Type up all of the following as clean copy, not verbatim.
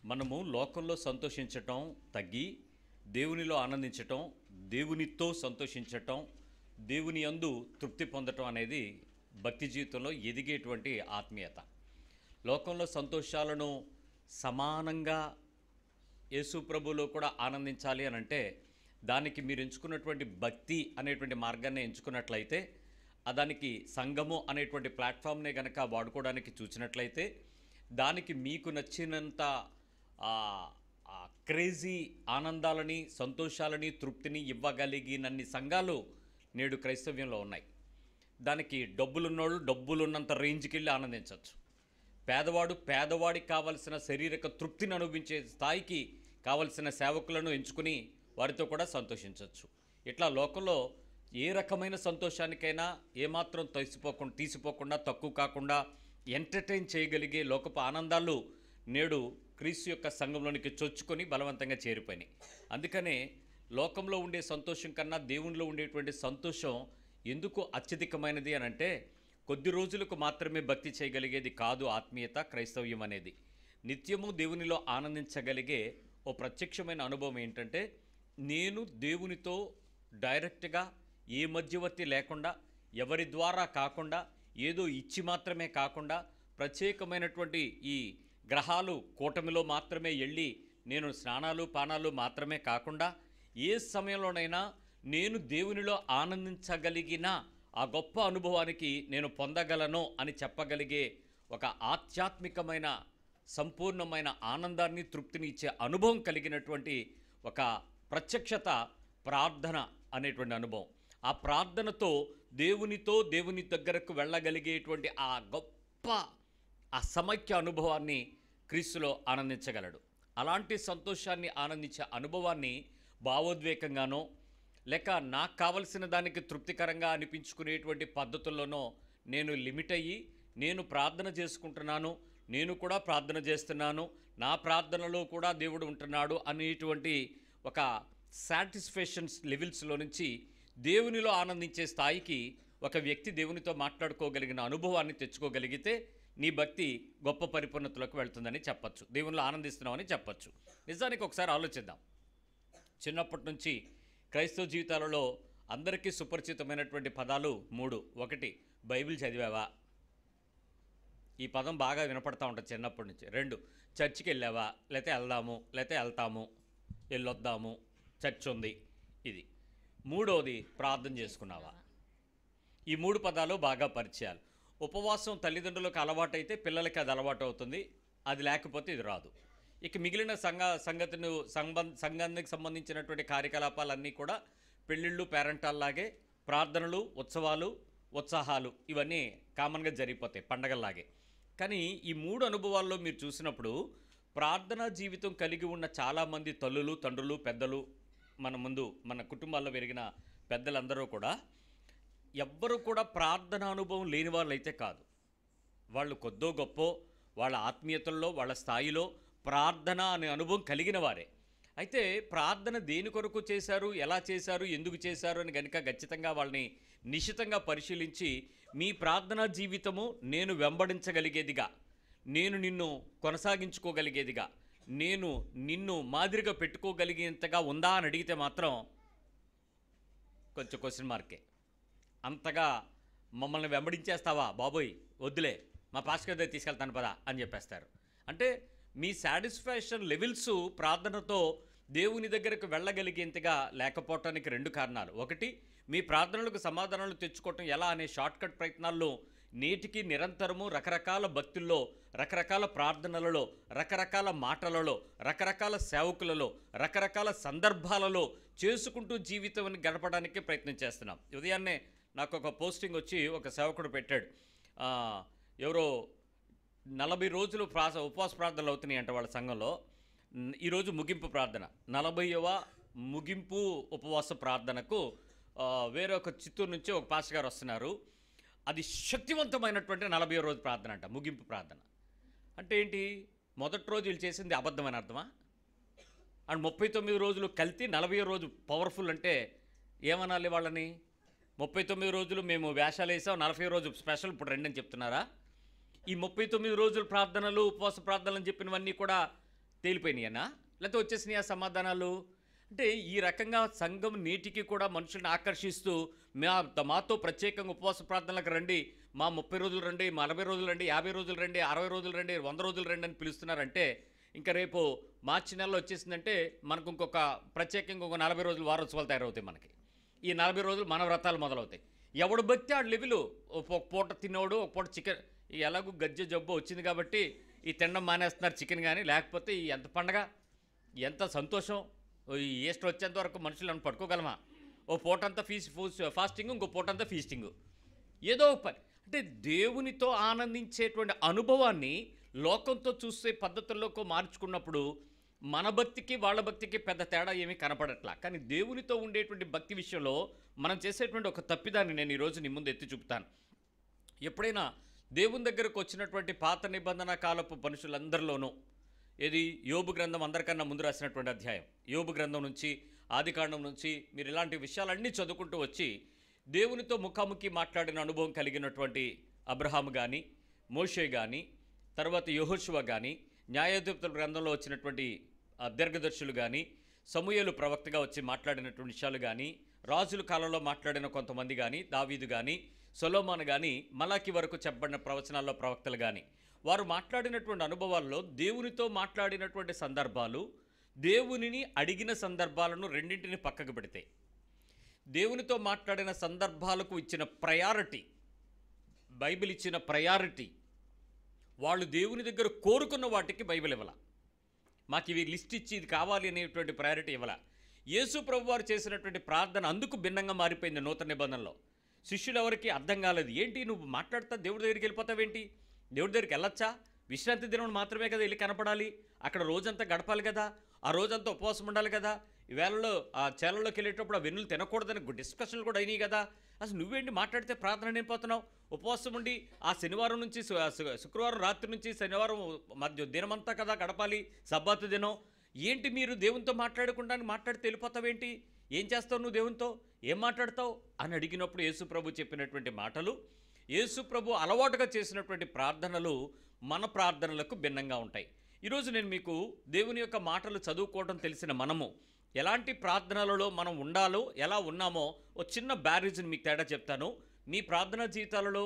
మనము లోకంలో సంతోషించటం తగ్గి దేవునిలో ఆనందించటం, దేవునితో సంతోషించటం, దేవుని యందు తృప్తి పొందటం అనేది భక్తి జీవితంలో ఎదిగేటువంటి ఆత్మీయత. లోకంలో సంతోషాలను సమానంగా యేసు ప్రభువులో కూడా ఆనందించాలి అని అంటే దానికి మీరు ఎంచుకున్నటువంటి భక్తి అనేటువంటి మార్గాన్ని ఎంచుకున్నట్లయితే, దానికి సంఘము అనేటువంటి ప్లాట్ఫామ్నే కనుక వాడుకోవడానికి చూసినట్లయితే, దానికి మీకు నచ్చినంత క్రేజీ ఆనందాలని, సంతోషాలని, తృప్తిని ఇవ్వగలిగినన్ని సంఘాలు నేడు క్రైస్తవ్యంలో ఉన్నాయి. దానికి డబ్బులున్నోళ్ళు డబ్బులున్నంత రేంజ్కి వెళ్ళి ఆనందించవచ్చు. పేదవాడు పేదవాడికి కావలసిన శారీరక తృప్తిని అనుభవించే స్థాయికి కావలసిన సేవకులను ఎంచుకుని వారితో కూడా సంతోషించవచ్చు. ఇట్లా లోకంలో ఏ రకమైన సంతోషానికైనా ఏమాత్రం తీసిపోకుండా తక్కువ కాకుండా ఎంటర్టైన్ చేయగలిగే లోకపు ఆనందాలు నేడు క్రీస్తు యొక్క సంఘంలోనికి చొచ్చుకొని బలవంతంగా చేరిపోయినాయి. అందుకనే లోకంలో ఉండే సంతోషం కన్నా దేవునిలో ఉండేటువంటి సంతోషం ఎందుకు అత్యధికమైనది అని అంటే, కొద్ది రోజులకు మాత్రమే భక్తి చేయగలిగేది కాదు ఆత్మీయత, క్రైస్తవ్యం అనేది. నిత్యము దేవునిలో ఆనందించగలిగే ఓ ప్రత్యక్షమైన అనుభవం ఏంటంటే, నేను దేవునితో డైరెక్ట్గా ఏ మధ్యవర్తి లేకుండా, ఎవరి ద్వారా కాకుండా, ఏదో ఇచ్చి మాత్రమే కాకుండా, ప్రత్యేకమైనటువంటి ఈ గ్రహాలు కూటమిలో మాత్రమే వెళ్ళి నేను స్నానాలు పానాలు మాత్రమే కాకుండా, ఏ సమయంలోనైనా నేను దేవునిలో ఆనందించగలిగిన ఆ గొప్ప అనుభవానికి నేను పొందగలను అని చెప్పగలిగే ఒక ఆధ్యాత్మికమైన సంపూర్ణమైన ఆనందాన్ని, తృప్తిని ఇచ్చే అనుభవం కలిగినటువంటి ఒక ప్రత్యక్షత ప్రార్థన అనేటువంటి అనుభవం. ఆ ప్రార్థనతో దేవుని దగ్గరకు వెళ్ళగలిగేటువంటి ఆ గొప్ప సమైక్య అనుభవాన్ని క్రీస్తులో ఆనందించగలడు. అలాంటి సంతోషాన్ని ఆనందించే అనుభవాన్ని భావోద్వేగంగానో లేక నాకు కావలసిన దానికి తృప్తికరంగా అనిపించుకునేటువంటి పద్ధతుల్లోనో నేను లిమిట్ అయ్యి నేను ప్రార్థన చేసుకుంటున్నాను, నేను కూడా ప్రార్థన చేస్తున్నాను, నా ప్రార్థనలో కూడా దేవుడు ఉంటున్నాడు అనేటువంటి ఒక సాటిస్ఫాక్షన్స్ లెవెల్స్లో నుంచి దేవునిలో ఆనందించే స్థాయికి ఒక వ్యక్తి దేవునితో మాట్లాడుకోగలిగిన అనుభవాన్ని తెచ్చుకోగలిగితే నీ భక్తి గొప్ప పరిపూర్ణతలోకి వెళ్తుందని చెప్పచ్చు, దేవునిలో ఆనందిస్తున్నామని చెప్పచ్చు. నిజానికి ఒకసారి ఆలోచిద్దాం. చిన్నప్పటి నుంచి క్రైస్తవ జీవితాలలో అందరికీ సుపరిచితమైనటువంటి పదాలు 3. 1, బైబిల్ చదివావా? ఈ పదం బాగా వినపడతా ఉంటుంది చిన్నప్పటి నుంచి. 2, చర్చికి వెళ్ళావా? లేకపోతే వెళ్తాము, వెళ్ళొద్దాము, చర్చ్ ఉంది. ఇది 3వది, ప్రార్థన చేసుకున్నావా? ఈ 3 పదాలు బాగా పరిచయాలు. ఉపవాసం తల్లిదండ్రులకు అలవాటైతే పిల్లలకి అది అలవాటు అవుతుంది, అది లేకపోతే ఇది రాదు. ఇక మిగిలిన సంఘానికి సంబంధించినటువంటి కార్యకలాపాలన్నీ కూడా పెళ్ళిళ్ళు, పేరెంటాల్లాగే ప్రార్థనలు, ఉత్సవాలు, ఉత్సాహాలు ఇవన్నీ కామన్గా జరిగిపోతాయి పండగల్లాగే. కానీ ఈ 3 అనుభవాల్లో మీరు చూసినప్పుడు ప్రార్థనా జీవితం కలిగి ఉన్న చాలామంది తల్లులు, తండ్రులు, పెద్దలు, మన కుటుంబాల్లో పెరిగిన పెద్దలందరూ కూడా ఎవ్వరూ కూడా ప్రార్థన అనుభవం లేని వాళ్ళు అయితే కాదు. వాళ్ళు కొద్దో గొప్పో వాళ్ళ ఆత్మీయతల్లో, వాళ్ళ స్థాయిలో ప్రార్థన అనే అనుభవం కలిగిన వారే. అయితే ప్రార్థన దేని కొరకు చేశారు, ఎలా చేశారు, ఎందుకు చేశారు అని కనుక ఖచ్చితంగా వాళ్ళని నిశితంగా పరిశీలించి, మీ ప్రార్థనా జీవితము నేను వెంబడించగలిగేదిగా, నేను నిన్ను కొనసాగించుకోగలిగేదిగా, నేను నిన్ను మాదిరిగా పెట్టుకోగలిగేంతగా ఉందా అని అడిగితే మాత్రం కొంచెం క్వశ్చన్ మార్కే. అంతగా మమ్మల్ని వెంబడించేస్తావా బాబోయ్, వద్దులే, మా పాస్టర్ దగ్గర తీసుకెళ్తాను పదా అని చెప్పేస్తారు. అంటే మీ సాటిస్ఫాక్షన్ లెవెల్స్ ప్రార్థనతో దేవుని దగ్గరకు వెళ్ళగలిగేంతగా లేకపోవటానికి 2 కారణాలు. 1, మీ ప్రార్థనలకు సమాధానాలు తెచ్చుకోవటం ఎలా అనే షార్ట్కట్ ప్రయత్నాల్లో నేటికి నిరంతరము రకరకాల భక్తుల్లో, రకరకాల ప్రార్థనలలో, రకరకాల మాటలలో, రకరకాల సేవకులలో, రకరకాల సందర్భాలలో చేసుకుంటూ జీవితాన్ని గడపడానికి ప్రయత్నం చేస్తున్నాం. ఉదయాన్నే నాకు ఒక పోస్టింగ్ వచ్చి ఒక సేవకుడు పెట్టాడు, ఎవరో 40 రోజులు ఉపవాస ప్రార్థనలు అవుతున్నాయి అంట వాళ్ళ సంఘంలో. ఈరోజు ముగింపు ప్రార్థన, 40వ ముగింపు ఉపవాస ప్రార్థనకు వేరే ఒక చిత్తూరు నుంచి ఒక పాస్టర్ గారు వస్తున్నారు. అది శక్తివంతమైనటువంటి 40వ రోజు ప్రార్థన అంట, ముగింపు ప్రార్థన. అంటే ఏంటి, మొదటి రోజు వీళ్ళు చేసింది అబద్ధమని అర్థమా? అండ్ 39 రోజులు కలిసి 40వ రోజు పవర్ఫుల్ అంటే ఏమనాలి వాళ్ళని? 39 రోజులు మేము వేషాలు వేసాం, 40వ రోజు స్పెషల్ ఇప్పుడు రండి అని చెప్తున్నారా? ఈ 39 రోజుల ప్రార్థనలు, ఉపవాస ప్రార్థనలు అని చెప్పినవన్నీ కూడా తేలిపోయినాయనా, లేకపోతే వచ్చేసినాయా సమాధానాలు? అంటే ఈ రకంగా సంఘం నేటికి కూడా మనుషుల్ని ఆకర్షిస్తూ మాతో ప్రత్యేకంగా ఉపవాస ప్రార్థనలకు రండి, మా 30 రోజులు రండి, మా 40 రోజులు రండి, 50 రోజులు రండి, 60 రోజులు రండి, 100 రోజులు రండి అని పిలుస్తున్నారంటే, ఇంకా రేపు మార్చి నెలలో వచ్చేసిందంటే మనకు ఇంకొక ప్రత్యేకంగా ఇంకొక 40 రోజులు వారోత్సవాలు తయారవుతాయి మనకి. ఈ 40 రోజులు మన వ్రతాలు మొదలవుతాయి. ఎవడు భక్తి ఆడు లెవెలు. ఒక పూట తిన్నోడు, ఒక పూట చికెన్. ఎలాగూ గజ్జె జబ్బు వచ్చింది కాబట్టి ఈ తినడం మానేస్తున్నారు చికెన్. కానీ లేకపోతే ఈ ఎంత పండగ, ఎంత సంతోషం. ఈ ఈస్టర్ వచ్చేంత వరకు మనుషులను పట్టుకోగలమా? ఓ పూటంతా ఫాస్టింగ్, ఇంకో పూటంతా ఫీస్టింగ్. ఏదో ఒక పని. అంటే దేవునితో ఆనందించేటువంటి అనుభవాన్ని లోకంతో చూసే పద్ధతుల్లోకి మార్చుకున్నప్పుడు మన భక్తికి వాళ్ళ భక్తికి పెద్ద తేడా ఏమీ కనపడట్లా. కానీ దేవునితో ఉండేటువంటి భక్తి విషయంలో మనం చేసేటువంటి ఒక తప్పిదాన్ని నేను ఈరోజు నీ ముందు ఎత్తి చూపుతాను. ఎప్పుడైనా దేవుని దగ్గరకు వచ్చినటువంటి పాత నిబంధన కాలపు మనుషులందరిలోనూ, ఇది యోబు గ్రంథం అందరికన్నా ముందు రాసినటువంటి అధ్యాయం. యోబు గ్రంథం నుంచి, ఆదికాండం నుంచి మీరు ఇలాంటి విషయాలన్నీ చదువుకుంటూ వచ్చి దేవునితో ముఖాముఖి మాట్లాడిన అనుభవం కలిగినటువంటి అబ్రహాము కానీ, మోషే కానీ, తర్వాత యెహోషువ కానీ, న్యాయాధిపతుల గ్రంథంలో వచ్చినటువంటి దీర్ఘదర్శులు కానీ, సమూయేలు ప్రవక్తగా వచ్చి మాట్లాడినటువంటి విషయాలు కానీ, రాజుల కాలంలో మాట్లాడిన కొంతమంది కానీ, దావీదు కానీ, సొలొమోను కానీ, మలాకి వరకు చెప్పబడిన ప్రవచనాల్లో ప్రవక్తలు కానీ, వారు మాట్లాడినటువంటి అనుభవాల్లో దేవునితో మాట్లాడినటువంటి సందర్భాలు, దేవునిని అడిగిన సందర్భాలను రెండింటిని పక్కకు పెడితే, దేవునితో మాట్లాడిన సందర్భాలకు ఇచ్చిన ప్రయారిటీ, బైబిల్ ఇచ్చిన ప్రయారిటీ, వాళ్ళు దేవుని దగ్గర కోరుకున్న వాటికి బైబిల్ ఇవ్వాల. మాకు ఇవి లిస్ట్ ఇచ్చి ఇది కావాలి అనేటువంటి ప్రయారిటీ ఇవ్వాల. యేసు ప్రభు వారు చేసినటువంటి ప్రార్థన అందుకు భిన్నంగా మారిపోయింది. నూతన నిబంధనలో శిష్యులు ఎవరికి అర్థం కాలేదు. ఏంటి నువ్వు మాట్లాడుతా దేవుడి దగ్గరికి వెళ్ళిపోతావేంటి? దేవుడి దగ్గరికి వెళ్ళొచ్చా? విశ్రాంతి దినం మాత్రమే కదా వెళ్ళి కనపడాలి. అక్కడ రోజంతా గడపాలి కదా, ఆ రోజంతా ఉపవాసం ఉండాలి కదా. ఈ వేళలో ఆ చేలల్లోకి వెళ్ళేటప్పుడు ఆ వెన్నులు తినకూడదని డిస్కషన్లు కూడా అయినాయి కదా. అసలు నువ్వేంటి మాట్లాడితే ప్రార్థన అయిపోతున్నావు? ఉపవాసం ఉండి ఆ శనివారం నుంచి శుక్రవారం రాత్రి నుంచి శనివారం మధ్య దినమంతా కదా గడపాలి, సబ్బాతు దినం. ఏంటి మీరు దేవునితో మాట్లాడకుండా మాట్లాడితే వెళ్ళిపోతావేంటి? ఏం చేస్తావు నువ్వు దేవునితో? ఏం మాట్లాడతావు అని అడిగినప్పుడు యేసుప్రభు చెప్పినటువంటి మాటలు, యేసుప్రభు అలవాటుగా చేసినటువంటి ప్రార్థనలు మన ప్రార్థనలకు భిన్నంగా ఉంటాయి. ఈరోజు నేను మీకు దేవుని యొక్క మాటలు చదువుకోవడం తెలిసిన మనము ఎలాంటి ప్రార్థనలలో మనం ఉండాలో, ఎలా ఉన్నామో ఒక చిన్న బ్యారేజ్ని మీకు తేడా చెప్తాను. మీ ప్రార్థనా జీవితాలలో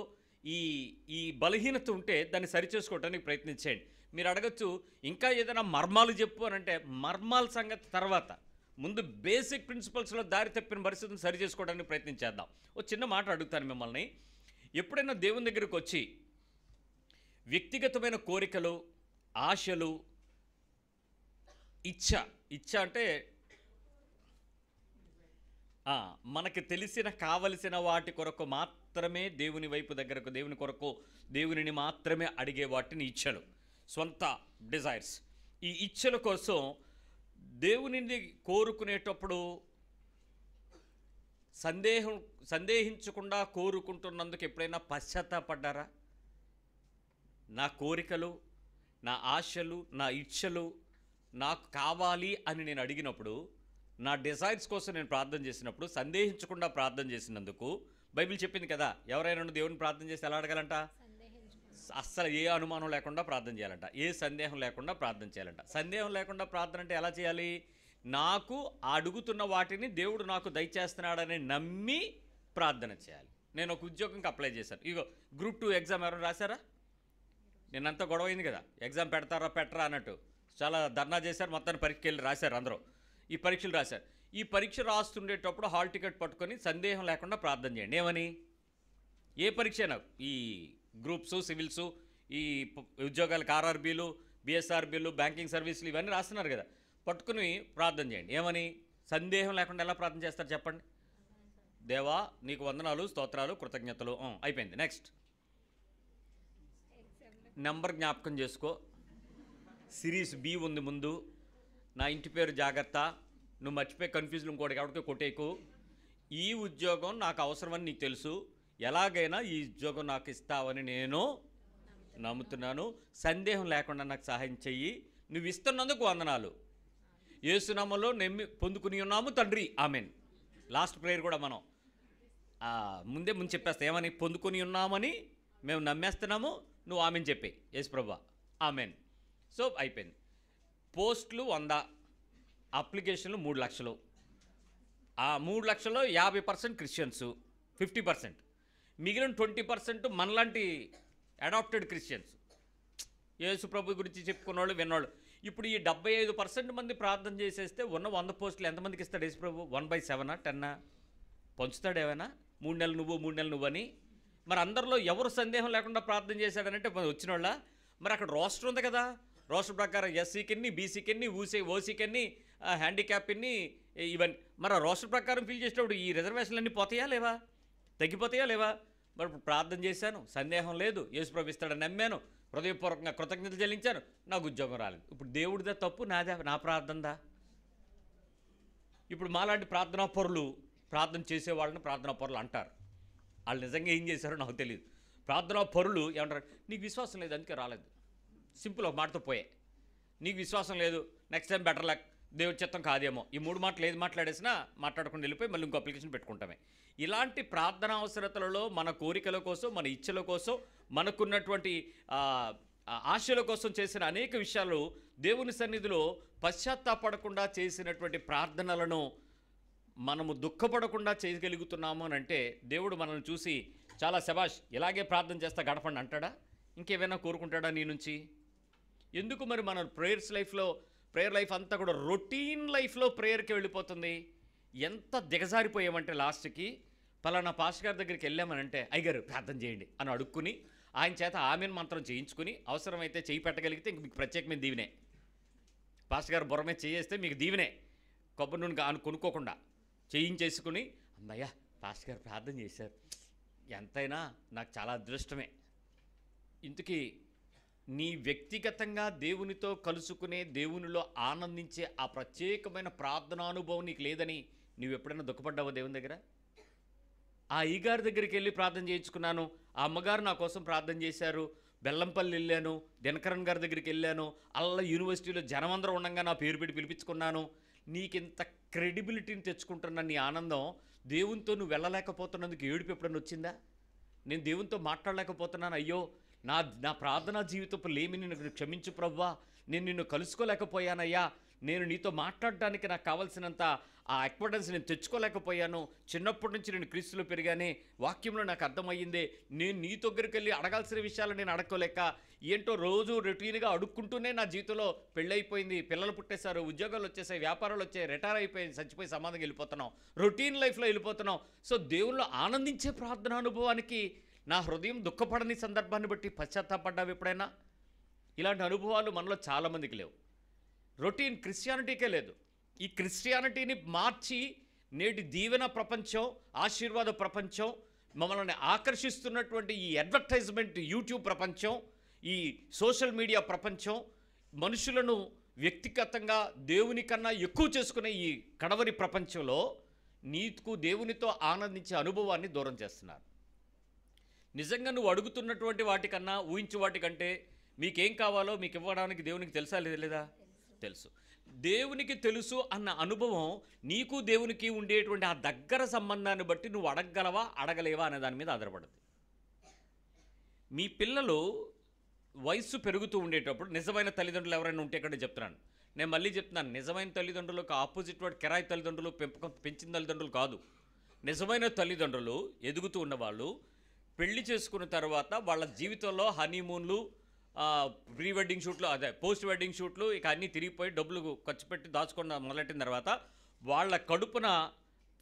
ఈ బలహీనత ఉంటే దాన్ని సరిచేసుకోవడానికి ప్రయత్నించండి. మీరు అడగచ్చు, ఇంకా ఏదైనా మర్మాలు చెప్పు అని అంటే, మర్మాల సంగతి తర్వాత ముందు బేసిక్ ప్రిన్సిపల్స్లో దారి తప్పిన పరిస్థితిని సరి చేసుకోవడానికి ప్రయత్నించేద్దాం. ఒక చిన్న మాట అడుగుతాను మిమ్మల్ని. ఎప్పుడైనా దేవుని దగ్గరికి వచ్చి వ్యక్తిగతమైన కోరికలు, ఆశలు, ఇచ్చ అంటే మనకి తెలిసిన కావలసిన వాటి కొరకు మాత్రమే దేవుని వైపు దగ్గరకు, దేవుని కొరకు దేవునిని మాత్రమే అడిగే వాటిని ఇచ్చలు, సొంత డిజైర్స్. ఈ ఇచ్చల కోసం దేవునిని కోరుకునేటప్పుడు సందేహించకుండా కోరుకుంటున్నందుకు ఎప్పుడైనా పశ్చాత్తాపడ్డారా? నా కోరికలు, నా ఆశలు, నా ఇచ్చలు నాకు కావాలి అని నేను అడిగినప్పుడు, నా డిజైర్స్ కోసం నేను ప్రార్థన చేసినప్పుడు సందేహించకుండా ప్రార్థన చేసినందుకు బైబిల్ చెప్పింది కదా, ఎవరైనా దేవుని ప్రార్థన చేసి ఎలా అడగాలంట? అస్సలు ఏ అనుమానం లేకుండా ప్రార్థన చేయాలంట, ఏ సందేహం లేకుండా ప్రార్థన చేయాలంట. సందేహం లేకుండా ప్రార్థన అంటే ఎలా చేయాలి? నాకు అడుగుతున్న వాటిని దేవుడు నాకు దయచేస్తున్నాడని నమ్మి ప్రార్థన చేయాలి. నేను ఒక ఉద్యోగంకి అప్లై చేశాను. ఇగో గ్రూప్ 2 ఎగ్జామ్ ఎవరైనా రాశారా? నిన్నంతా గొడవ అయింది కదా, ఎగ్జామ్ పెడతారా పెట్టరా అన్నట్టు. చాలా ధర్నా చేశారు, మొత్తాన్ని పరీక్షకి వెళ్ళి రాశారు. అందరూ ఈ పరీక్షలు రాశారు. ఈ పరీక్ష రాస్తుండేటప్పుడు హాల్ టికెట్ పట్టుకొని సందేహం లేకుండా ప్రార్థన చేయండి. ఏమని? ఏ పరీక్ష అయినా, ఈ గ్రూప్స్, సివిల్స్, ఈ ఉద్యోగాలకు ఆర్ఆర్బీలు, బిఎస్ఆర్బీలు, బ్యాంకింగ్ సర్వీసులు ఇవన్నీ రాస్తున్నారు కదా, పట్టుకుని ప్రార్థన చేయండి. ఏమని? సందేహం లేకుండా ఎలా ప్రార్థన చేస్తారు చెప్పండి? దేవా నీకు వందనాలు, స్తోత్రాలు, కృతజ్ఞతలు. అయిపోయింది. నెక్స్ట్ నెంబర్ జ్ఞాపకం చేసుకో. సిరీస్ బి ఉంది ముందు. నా ఇంటి పేరు జాగ్రత్త. నువ్వు మర్చిపోయి కన్ఫ్యూజన్ ఇంకోటి ఎవరికో కొట్టేకు. ఈ ఉద్యోగం నాకు అవసరమని నీకు తెలుసు, ఎలాగైనా ఈ ఉద్యోగం నాకు ఇస్తావని నేను నమ్ముతున్నాను. సందేహం లేకుండా నాకు సహాయం చెయ్యి. నువ్వు ఇస్తున్నందుకు వందనాలు. యేసునామములో పొందుకుని ఉన్నాము తండ్రి, ఆమెన్. లాస్ట్ ప్రేయర్ కూడా మనం ముందు చెప్పేస్తా. ఏమని? పొందుకుని ఉన్నామని మేము నమ్మేస్తున్నాము, నువ్వు ఆమెన్ చెప్పే యేసు ప్రభువా, ఆమెన్. సో అయిపోయింది. పోస్టులు 100, అప్లికేషన్లు 3 లక్షలు. ఆ 3 లక్షల్లో 50% క్రిస్టియన్స్, 50%. మిగిలిన 20% మనలాంటి అడాప్టెడ్ క్రిస్టియన్స్, యేసు ప్రభు గురించి చెప్పుకున్నవాళ్ళు, విన్నవాళ్ళు. ఇప్పుడు ఈ 75% మంది ప్రార్థన చేసేస్తే ఉన్న 100 పోస్టులు ఎంతమందికి ఇస్తాడు యేసు ప్రభు? 1/7, 10 పంచుతాడు ఏమైనా? 3 నెలలు నువ్వు 3 నెలలు నువ్వని. మరి అందరిలో ఎవరు సందేహం లేకుండా ప్రార్థన చేశాడనంటే వచ్చిన వాళ్ళ? మరి అక్కడ రోస్టర్ ఉంది కదా, రోస్టర్ ప్రకారం ఎస్సీకి ఎన్ని, బీసీకి ఎన్ని, ఓసీకి ఎన్ని, హ్యాండిక్యాప్ ఎన్ని, ఇవన్నీ. మరి ఆ రోస్టర్ ప్రకారం ఫిల్ చేసేటప్పుడు ఈ రిజర్వేషన్లు అన్నీ పోతాయా లేవా? తగ్గిపోతాయా లేవా? మరి ఇప్పుడు ప్రార్థన చేశాను, సందేహం లేదు, యేసు ప్రభు ఇస్తాడని నమ్మాను, హృదయపూర్వకంగా కృతజ్ఞతలు చెల్లించాను, నాకు ఉద్యోగం రాలేదు. ఇప్పుడు దేవుడిదా తప్పు, నాదే నా ప్రార్థనదా? ఇప్పుడు మాలాంటి ప్రార్థనా పరులు, ప్రార్థన చేసేవాళ్ళని ప్రార్థనా పరులు అంటారు. వాళ్ళు నిజంగా ఏం చేశారో నాకు తెలియదు. ప్రార్థనా పరులు ఏమంటారు? నీకు విశ్వాసం లేదు అందుకే రాలేదు. సింపుల్, ఒక మాటతో పోయే. నీకు విశ్వాసం లేదు, నెక్స్ట్ టైం బెటర్ లక్, దేవుడి చిత్తం కాదేమో. ఈ 3 మాటలు ఏది మాట్లాడేసినా మాట్లాడకుండా వెళ్ళిపోయి మళ్ళీ ఇంకో అప్లికేషన్ పెట్టుకుంటామే. ఇలాంటి ప్రార్థనా అవసరతలలో మన కోరికల కోసం, మన ఇచ్చల కోసం, మనకున్నటువంటి ఆశల కోసం చేసిన అనేక విషయాలు దేవుని సన్నిధిలో పశ్చాత్తాపడకుండా చేసినటువంటి ప్రార్థనలను మనము దుఃఖపడకుండా చేయగలుగుతున్నాము అని అంటే దేవుడు మనల్ని చూసి చాలా శబాష్, ఇలాగే ప్రార్థన చేస్తా గడపండి అంటాడా? ఇంకేమైనా కోరుకుంటాడా నీ నుంచి? ఎందుకు మరి మన ప్రేయర్ లైఫ్ అంతా కూడా రొటీన్ లైఫ్లో ప్రేయర్కి వెళ్ళిపోతుంది? ఎంత దిగజారిపోయామంటే లాస్ట్కి పలానా పాస్టర్ గారి దగ్గరికి వెళ్ళామనంటే అయ్యగారు ప్రార్థన చేయండి అని అడుక్కుని ఆయన చేత ఆమెను మంత్రం చేయించుకుని అవసరమైతే చేయి పెట్టగలిగితే ఇంక మీకు ప్రత్యేకమైన దీవెనే. పాస్టర్ గారు బుర్ర మీద చేయేస్తే మీకు దీవెనే. కొబ్బరి నూనె కొనుక్కోకుండా చేయించేసుకుని అమ్మయ్య పాస్టర్ గారు ప్రార్థన చేశారు, ఎంతైనా నాకు చాలా అదృష్టమే. ఇంతకీ నీ వ్యక్తిగతంగా దేవునితో కలుసుకునే, దేవునిలో ఆనందించే ఆ ప్రత్యేకమైన ప్రార్థనానుభవం నీకు లేదని నువ్వు ఎప్పుడైనా దుఃఖపడ్డావా దేవుని దగ్గర? ఆ అయ్యగారి దగ్గరికి వెళ్ళి ప్రార్థన చేయించుకున్నాను, ఆ అమ్మగారు నా కోసం ప్రార్థన చేశారు, బెల్లంపల్లి వెళ్ళాను, దినకరన్ గారి దగ్గరికి వెళ్ళాను, అల్ల యూనివర్సిటీలో జనమందరం ఉండగా నా పేరు పెట్టి పిలిపించుకున్నాను. నీకింత క్రెడిబిలిటీని తెచ్చుకుంటున్న నీ ఆనందం దేవునితో నువ్వు వెళ్ళలేకపోతున్నందుకు ఏడుపు ఎప్పుడన్నా వచ్చిందా? నేను దేవునితో మాట్లాడలేకపోతున్నాను, అయ్యో నా ప్రార్థనా జీవితపు లేమి నిన్ను క్షమించు ప్రభువా, నేను నిన్ను కలుసుకోలేకపోయానయ్యా, నేను నీతో మాట్లాడడానికి నాకు కావాల్సినంత ఆ ఎక్స్పర్టెన్స్ నేను తెచ్చుకోలేకపోయాను, చిన్నప్పటి నుంచి నేను క్రీస్తులో పెరిగానే, వాక్యంలో నాకు అర్థమయ్యిందే, నేను నీ దగ్గరికి వెళ్ళి అడగాల్సిన విషయాలు నేను అడగలేక ఏంటో రోజు రొటీన్గా అడుక్కుంటూనే నా జీవితంలో పెళ్ళైపోయింది, పిల్లలు పుట్టేశారు, ఉద్యోగాలు వచ్చేసాయి, వ్యాపారాలు వచ్చాయి, రిటైర్ అయిపోయింది, చచ్చిపోయి సమాధికి వెళ్ళిపోతున్నాం, రొటీన్ లైఫ్లో వెళ్ళిపోతున్నాం. సో దేవుళ్ళు ఆనందించే ప్రార్థన అనుభవానికి నా హృదయం దుఃఖపడని సందర్భాన్ని బట్టి పశ్చాత్తాపడ్డావు ఎప్పుడైనా? ఇలాంటి అనుభవాలు మనలో చాలామందికి లేవు. రొటీన్ క్రిస్టియానిటీకే లేదు. ఈ క్రిస్టియానిటీని మార్చి నేటి దీవెన ప్రపంచం, ఆశీర్వాద ప్రపంచం, మమ్మల్ని ఆకర్షిస్తున్నటువంటి ఈ అడ్వర్టైజ్మెంట్ యూట్యూబ్ ప్రపంచం, ఈ సోషల్ మీడియా ప్రపంచం మనుషులను వ్యక్తిగతంగా దేవుని కన్నా ఎక్కువ చేసుకునే ఈ కడవరి ప్రపంచంలో నీకు దేవునితో ఆనందించే అనుభవాన్ని దూరం చేస్తున్నారు. నిజంగా నువ్వు అడుగుతున్నటువంటి వాటికన్నా, ఊహించే వాటికంటే మీకేం కావాలో మీకు ఇవ్వడానికి దేవునికి తెలుసా లేదా? తెలుసు. దేవునికి తెలుసు అన్న అనుభవం నీకు దేవునికి ఉండేటువంటి ఆ దగ్గర సంబంధాన్ని బట్టి నువ్వు అడగగలవా అడగలేవా అనే దాని మీద ఆధారపడుతుంది. మీ పిల్లలు వయస్సు పెరుగుతూ ఉండేటప్పుడు నిజమైన తల్లిదండ్రులు ఎవరైనా ఉంటే ఇక్కడ చెప్తున్నాను, నేను మళ్ళీ చెప్తున్నాను, నిజమైన తల్లిదండ్రులకు ఆపోజిట్ వాడు కిరాయి తల్లిదండ్రులు, పెంచిన తల్లిదండ్రులు కాదు. నిజమైన తల్లిదండ్రులు ఎదుగుతూ ఉన్నవాళ్ళు పెళ్లి చేసుకున్న తర్వాత వాళ్ళ జీవితంలో హనీమూన్లు, ప్రీ వెడ్డింగ్ షూట్లు, పోస్ట్ వెడ్డింగ్ షూట్లు, ఇక అన్నీ తిరిగిపోయి డబ్బులు ఖర్చు పెట్టి దాచుకున్న మొదలెట్టిన తర్వాత వాళ్ళ కడుపున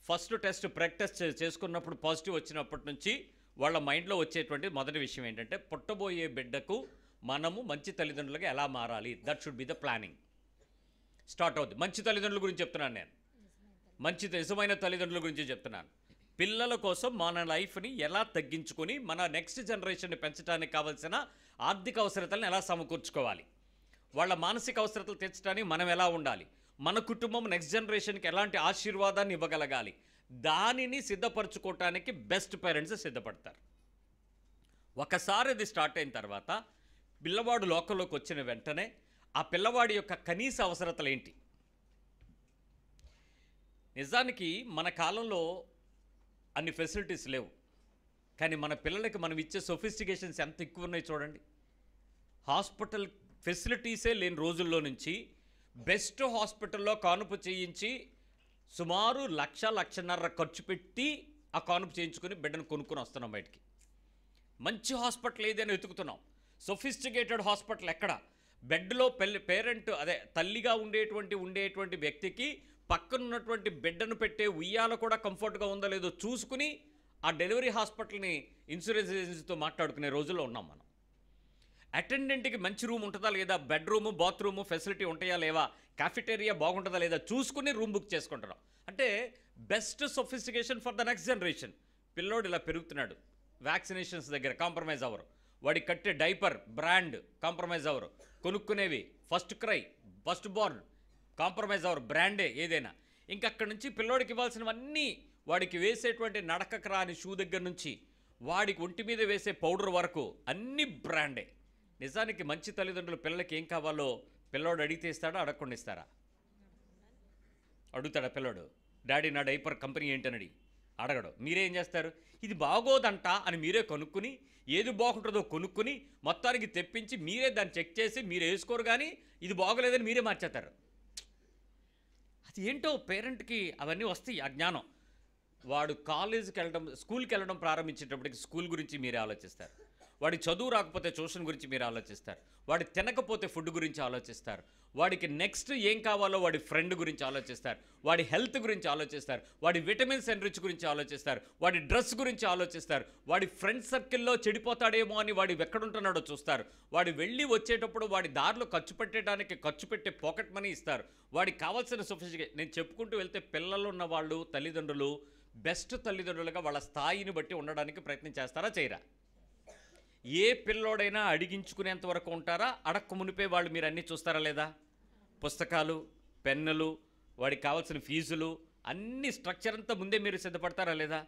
ఫస్ట్ టెస్ట్ ప్రెగ్ టెస్ట్ చేసుకున్నప్పుడు పాజిటివ్ వచ్చినప్పటి నుంచి వాళ్ళ మైండ్లో వచ్చేటువంటి మొదటి విషయం ఏంటంటే పుట్టబోయే బిడ్డకు మనము మంచి తల్లిదండ్రులుగా ఎలా మారాలి, that should be the planning start అవుతుంది. మంచి తల్లిదండ్రుల గురించి చెప్తున్నాను నేను, నిజమైన తల్లిదండ్రుల గురించి చెప్తున్నాను. పిల్లల కోసం మన లైఫ్ని ఎలా తగ్గించుకొని మన నెక్స్ట్ జనరేషన్ని పెంచడానికి కావాల్సిన ఆర్థిక అవసరతలను ఎలా సమకూర్చుకోవాలి, వాళ్ళ మానసిక అవసరతలు తెచ్చడానికి మనం ఎలా ఉండాలి, మన కుటుంబం నెక్స్ట్ జనరేషన్కి ఎలాంటి ఆశీర్వాదాన్ని ఇవ్వగలగాలి, దానిని సిద్ధపరచుకోవటానికి బెస్ట్ పేరెంట్స్ సిద్ధపడతారు. ఒకసారి అది స్టార్ట్ అయిన తర్వాత పిల్లవాడు లోకంలోకి వచ్చిన వెంటనే ఆ పిల్లవాడి యొక్క కనీస అవసరతలు ఏంటి? నిజానికి మన కాలంలో అన్ని ఫెసిలిటీస్ లేవు, కానీ మన పిల్లలకి మనం ఇచ్చే సొఫిస్టికేషన్స్ ఎంత ఎక్కువ ఉన్నాయి చూడండి. హాస్పిటల్ ఫెసిలిటీసే లేని రోజుల్లో నుంచి బెస్ట్ హాస్పిటల్లో కానుపు చేయించి సుమారు 1,00,000-1,50,000 ఖర్చు పెట్టి ఆ కానుపు చేయించుకుని బిడ్డను కొనుక్కొని వస్తున్నాం బయటికి. మంచి హాస్పిటల్ ఏదైనా వెతుకుతున్నాం. సొఫిస్టికేటెడ్ హాస్పిటల్ ఎక్కడ? బెడ్లో పేరెంట్ అదే తల్లిగా ఉండేటువంటి వ్యక్తికి పక్కన ఉన్నటువంటి బిడ్డను పెట్టే ఉయ్యాల కూడా కంఫర్ట్గా ఉందో లేదో చూసుకుని ఆ డెలివరీ హాస్పిటల్ని ఇన్సూరెన్స్ ఏజెన్సీతో మాట్లాడుకునే రోజుల్లో ఉన్నాం మనం. అటెండెంట్కి మంచి రూమ్ ఉంటుందా లేదా, బెడ్రూము బాత్రూము ఫెసిలిటీ ఉంటాయా లేవా, కాఫెటేరియా బాగుంటుందా లేదా చూసుకుని రూమ్ బుక్ చేసుకుంటున్నాం. అంటే best sophistication for the next generation. పిల్లోడు ఇలా పెరుగుతున్నాడు, వ్యాక్సినేషన్స్ దగ్గర కాంప్రమైజ్ అవ్వరు, వాడికి కట్టే డైపర్ బ్రాండ్ కాంప్రమైజ్ అవ్వరు, కొనుక్కునేవి FirstCry first born compromise అవ్వరు, బ్రాండే ఏదైనా. ఇంకా అక్కడి నుంచి పిల్లోడికి ఇవ్వాల్సినవన్నీ, వాడికి వేసేటువంటి నడకకు రాని షూ దగ్గర నుంచి వాడికి ఒంటి మీద వేసే పౌడర్ వరకు అన్నీ బ్రాండే. నిజానికి మంచి తల్లిదండ్రులు పిల్లలకి ఏం కావాలో పిల్లోడు అడిగితే ఇస్తాడా, అడగకుండా ఇస్తారా? అడుగుతాడా పిల్లోడు? డాడీ నా డైపర్ కంపెనీ ఏంటనడి అడగడు. మీరేం చేస్తారు? ఇది బాగోదంట అని మీరే కొనుక్కుని, ఏది బాగుంటుందో కొనుక్కుని మొత్తానికి తెప్పించి మీరే దాన్ని చెక్ చేసి మీరు వేసుకోరు, కానీ ఇది బాగోలేదని మీరే మార్చేస్తారు. అది ఏంటో పేరెంట్కి అవన్నీ వస్తాయి ఆ జ్ఞానం. వాడు కాలేజీకి వెళ్ళడం, స్కూల్కి వెళ్ళడం ప్రారంభించేటప్పటికి స్కూల్ గురించి మీరే ఆలోచిస్తారు. వాడికి చదువు రాకపోతే ట్యూషన్ గురించి మీరు ఆలోచిస్తారు. వాడి తినకపోతే ఫుడ్ గురించి ఆలోచిస్తారు. వాడికి నెక్స్ట్ ఏం కావాలో వాడి ఫ్రెండ్ గురించి ఆలోచిస్తారు. వాడి హెల్త్ గురించి ఆలోచిస్తారు. వాడి విటమిన్స్ ఎన్రిచ్ గురించి ఆలోచిస్తారు. వాడి డ్రెస్ గురించి ఆలోచిస్తారు. వాడి ఫ్రెండ్ సర్కిల్లో చెడిపోతాడేమో అని వాడు ఎక్కడుంటున్నాడో చూస్తారు. వాడు వెళ్ళి వచ్చేటప్పుడు వాడి దారిలో ఖర్చు పెట్టడానికి ఖర్చు పెట్టే పాకెట్ మనీ ఇస్తారు. వాడికి కావాల్సిన సొఫిస్టికేషన్. నేను చెప్పుకుంటూ వెళ్తే పిల్లలు ఉన్న వాళ్ళు తల్లిదండ్రులు బెస్ట్ తల్లిదండ్రులుగా వాళ్ళ స్థాయిని బట్టి ఉండడానికి ప్రయత్నం చేస్తారా, చేయరా? ఏ పిల్లోడైనా అడిగించుకునేంత వరకు ఉంటారా? అడక్క మునిపే వాళ్ళు మీరు అన్నీ చూస్తారా లేదా? పుస్తకాలు, పెన్నులు, వాడికి కావాల్సిన ఫీజులు అన్ని స్ట్రక్చర్ అంతా ముందే మీరు సిద్ధపడతారా లేదా?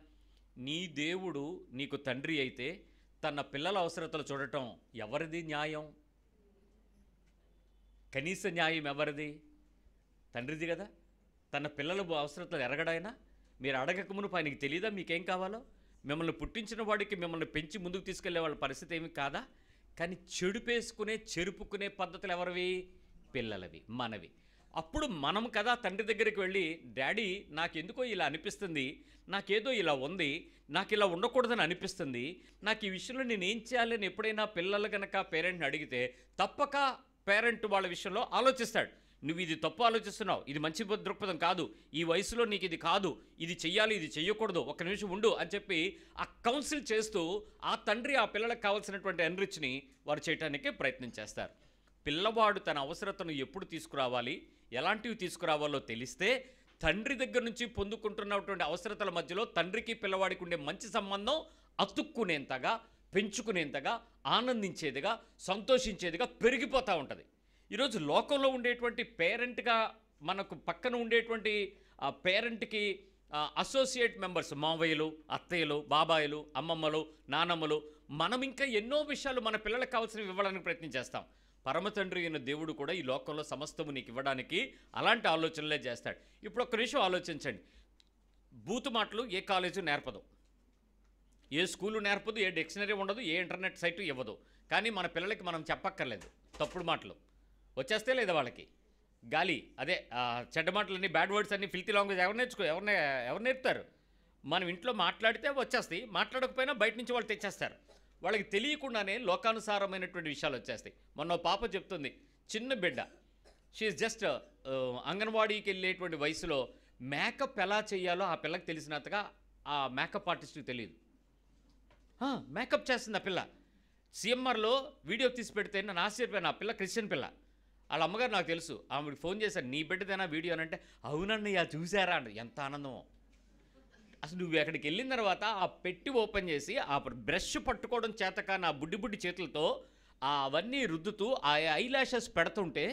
నీ దేవుడు నీకు తండ్రి అయితే తన పిల్లల అవసరతలు చూడటం ఎవరిది న్యాయం? కనీస న్యాయం ఎవరిది? తండ్రిది కదా. తన పిల్లల అవసరతలు ఎరగడాయినా మీరు అడగక మునుపు ఆయనకి తెలియదా మీకేం కావాలో? మిమ్మల్ని పుట్టించిన వాడికి మిమ్మల్ని పెంచి ముందుకు తీసుకెళ్లే వాళ్ళ పరిస్థితి ఏమి కాదా? కానీ చెడుపేసుకునే చెరుపుకునే పద్ధతులు ఎవరివి? పిల్లలవి, మనవి. అప్పుడు మనం కదా తండ్రి దగ్గరికి వెళ్ళి, డాడీ నాకెందుకో ఇలా అనిపిస్తుంది, నాకేదో ఇలా ఉంది, నాకు ఇలా ఉండకూడదని అనిపిస్తుంది, నాకు ఈ విషయంలో నేను ఏం చేయాలని ఎప్పుడైనా పిల్లలు కనుక పేరెంట్ని అడిగితే తప్పక పేరెంట్ వాళ్ళ విషయంలో ఆలోచిస్తాడు. నువ్వు ఇది తప్పు ఆలోచిస్తున్నావు, ఇది మంచి దృక్పథం కాదు, ఈ వయసులో నీకు ఇది కాదు, ఇది చెయ్యాలి, ఇది చెయ్యకూడదు, ఒక్క నిమిషం ఉండు అని చెప్పి ఆ కౌన్సిల్ చేస్తూ ఆ తండ్రి ఆ పిల్లలకు కావాల్సినటువంటి ఎన్రిచ్ని వారు చేయడానికి ప్రయత్నం చేస్తారు. పిల్లవాడు తన అవసరతను ఎప్పుడు తీసుకురావాలి, ఎలాంటివి తీసుకురావాలో తెలిస్తే తండ్రి దగ్గర నుంచి పొందుకుంటున్నటువంటి అవసరతల మధ్యలో తండ్రికి పిల్లవాడికి ఉండే మంచి సంబంధం అతుక్కునేంతగా, పెంచుకునేంతగా, ఆనందించేదిగా, సంతోషించేదిగా పెరిగిపోతూ ఉంటుంది. ఈరోజు లోకంలో ఉండేటువంటి పేరెంట్గా మనకు పక్కన ఉండేటువంటి పేరెంట్కి అసోసియేట్ మెంబర్స్, మావయ్యలు, అత్తయ్యలు, బాబాయిలు, అమ్మమ్మలు, నానమ్మలు, మనం ఇంకా ఎన్నో విషయాలు మన పిల్లలకు కావాల్సినవి ఇవ్వడానికి ప్రయత్నం చేస్తాం. పరమ తండ్రి అయిన దేవుడు కూడా ఈ లోకంలో సమస్తము నీకు ఇవ్వడానికి అలాంటి ఆలోచనలే చేస్తాడు. ఇప్పుడు ఒక్క నిమిషం ఆలోచించండి. బూతు మాటలు ఏ కాలేజు నేర్పదు, ఏ స్కూలు నేర్పదు, ఏ డిక్షనరీ ఉండదు, ఏ ఇంటర్నెట్ సైటు ఇవ్వదు. కానీ మన పిల్లలకి మనం చెప్పక్కర్లేదు. తప్పుడు మాటలు వచ్చేస్తే లేదా వాళ్ళకి గాలి, అదే చెడ్డ మాటలన్నీ, బ్యాడ్ వర్డ్స్ అన్నీ, ఫిల్తీ లాంగ్వేజ్ ఎవరు నేర్పుతారు? మనం ఇంట్లో మాట్లాడితే వచ్చేస్తాయి, మాట్లాడకపోయినా బయట నుంచి వాళ్ళు తెచ్చేస్తారు. వాళ్ళకి తెలియకుండానే లోకానుసారమైనటువంటి విషయాలు వచ్చేస్తాయి. మొన్న పాప చెప్తుంది, చిన్న బిడ్డ, షీఈస్ జస్ట్ అంగన్వాడీకి వెళ్ళేటువంటి వయసులో మేకప్ ఎలా చేయాలో ఆ పిల్లకి తెలిసినంతగా ఆ మేకప్ ఆర్టిస్ట్కి తెలియదు. మేకప్ చేస్తుంది ఆ పిల్ల. సిఎంఆర్లో వీడియో తీసి పెడితే నన్ను ఆశ్చర్యపోయాను. ఆ పిల్ల క్రిస్టియన్ పిల్ల. వాళ్ళ అమ్మగారు నాకు తెలుసు, ఆమెకి ఫోన్ చేశాను, నీ బిడ్డదేనా వీడియో అని అంటే, అవునన్నయ్య చూసారా అంట. ఎంత ఆనందమో అసలు. నువ్వు ఎక్కడికి వెళ్ళిన తర్వాత ఆ పెట్టి ఓపెన్ చేసి ఆ బ్రష్ పట్టుకోవడం చేతక నా బుడ్డి చేతులతో అవన్నీ రుద్దుతూ ఆ ఐలాషెస్ పెడుతుంటే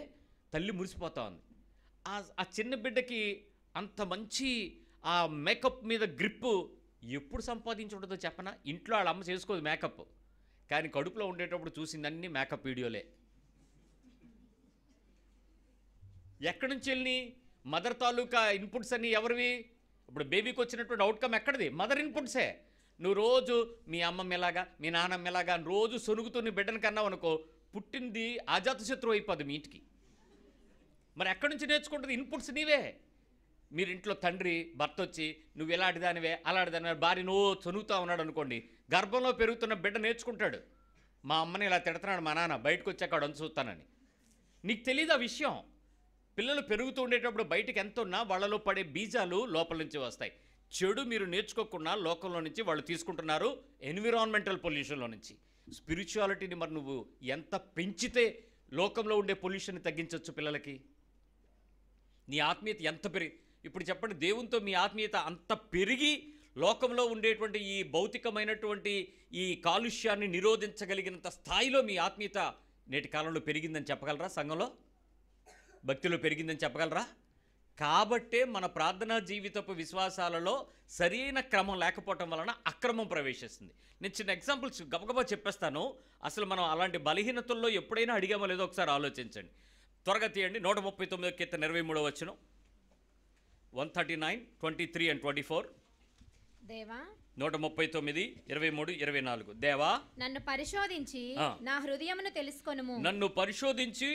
తల్లి మురిసిపోతా ఉంది. ఆ చిన్న బిడ్డకి అంత మంచి ఆ మేకప్ మీద గ్రిప్పు ఎప్పుడు సంపాదించుంటుందో చెప్పనా? ఇంట్లో వాళ్ళ అమ్మ చేసుకోదు మేకప్, కానీ కడుపులో ఉండేటప్పుడు చూసిందన్నీ మేకప్ వీడియోలే. ఎక్కడి నుంచి వెళ్ళి మదర్ తాలూకా ఇన్పుట్స్ అన్నీ ఎవరివి? ఇప్పుడు బేబీకి వచ్చినటువంటి అవుట్కమ్ ఎక్కడిది? మదర్ ఇన్పుట్సే. నువ్వు రోజు మీ అమ్మమ్మ ఎలాగా, మీ నాన్నమ్మ ఎలాగా అని రోజు సొనుగుతూ నీ బిడ్డను కన్నావు అనుకో, పుట్టింది అజాతశత్రువు అయిపోద్ది మీ ఇంటికి. మరి ఎక్కడి నుంచి నేర్చుకుంటుంది? ఇన్పుట్స్ నీవే. మీరు ఇంట్లో తండ్రి భర్త వచ్చి నువ్వు ఇలాంటిదానివే అలాంటిదానివే భార్య నువ్వు చదువుతూ ఉన్నాడు అనుకోండి, గర్భంలో పెరుగుతున్న బిడ్డ నేర్చుకుంటాడు. మా అమ్మని ఇలా తిడుతున్నాడు మా నాన్న, బయటకు వచ్చాక అక్కడ చూస్తానని. నీకు తెలియదు ఆ విషయం. పిల్లలు పెరుగుతూ ఉండేటప్పుడు బయటికి ఎంత ఉన్నా వాళ్ళలో పడే బీజాలు లోపల నుంచి వస్తాయి. చెడు మీరు నేర్చుకోకుండా లోకంలో నుంచి వాళ్ళు తీసుకుంటున్నారు, ఎన్విరాన్మెంటల్ పొల్యూషన్లో నుంచి. స్పిరిచువాలిటీని మరి నువ్వు ఎంత పెంచితే లోకంలో ఉండే పొల్యూషన్ని తగ్గించవచ్చు పిల్లలకి? నీ ఆత్మీయత ఎంత ఇప్పుడు చెప్పండి, దేవునితో మీ ఆత్మీయత అంత పెరిగి లోకంలో ఉండేటువంటి ఈ భౌతికమైనటువంటి ఈ కాలుష్యాన్ని నిరోధించగలిగినంత స్థాయిలో మీ ఆత్మీయత నేటి కాలంలో పెరిగిందని చెప్పగలరా? సంఘంలో భక్తిలో పెరిగిందని చెప్పగలరా? కాబట్టే మన ప్రార్థనా జీవితపు విశ్వాసాలలో సరైన క్రమం లేకపోవటం వలన అక్రమం ప్రవేశిస్తుంది. నేను చిన్న ఎగ్జాంపుల్స్ గబగబా చెప్పేస్తాను. అసలు మనం అలాంటి బలహీనతల్లో ఎప్పుడైనా అడిగామో లేదో ఒకసారి ఆలోచించండి. త్వరగా తీయండి. 139 కీర్తన 23వ వచనం, 139, 23 and 24. దేవా 139, 23, 24. దేవా నన్ను పరిశోధించి నా హృదయమును తెలుసుకొనుము. నన్ను పరిశోధించి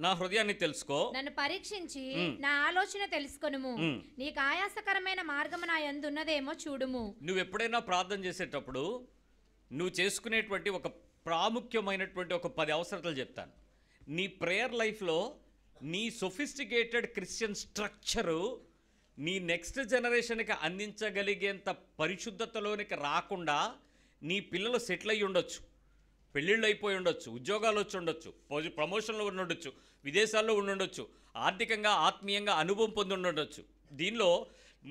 నా హృదయాన్ని తెలుసుకో. నన్ను పరీక్షించి నా ఆలోచన తెలుసుకొనుము. నీకు ఆయాసకరమైన మార్గము నా యందు ఉన్నదేమో చూడుము. నువ్వు ఎప్పుడైనా ప్రార్థన చేసేటప్పుడు నువ్వు చేసుకునేటువంటి ఒక ప్రాముఖ్యమైనటువంటి ఒక 10 అవసరతలు చెప్తాను. నీ ప్రేయర్ లైఫ్లో నీ సొఫిస్టికేటెడ్ క్రిస్టియన్ స్ట్రక్చరు నీ నెక్స్ట్ జనరేషన్కి అందించగలిగేంత పరిశుద్ధతలోనికి రాకుండా నీ పిల్లలు సెటిల్ అయ్యి ఉండొచ్చు, పెళ్ళిళ్ళు అయిపోయి ఉండొచ్చు, ఉద్యోగాలు వచ్చి ఉండొచ్చు, ప్రమోషన్లో ఉండొచ్చు, విదేశాల్లో ఉండొచ్చు, ఆర్థికంగా ఆత్మీయంగా అనుభవం పొంది ఉండొచ్చు. దీనిలో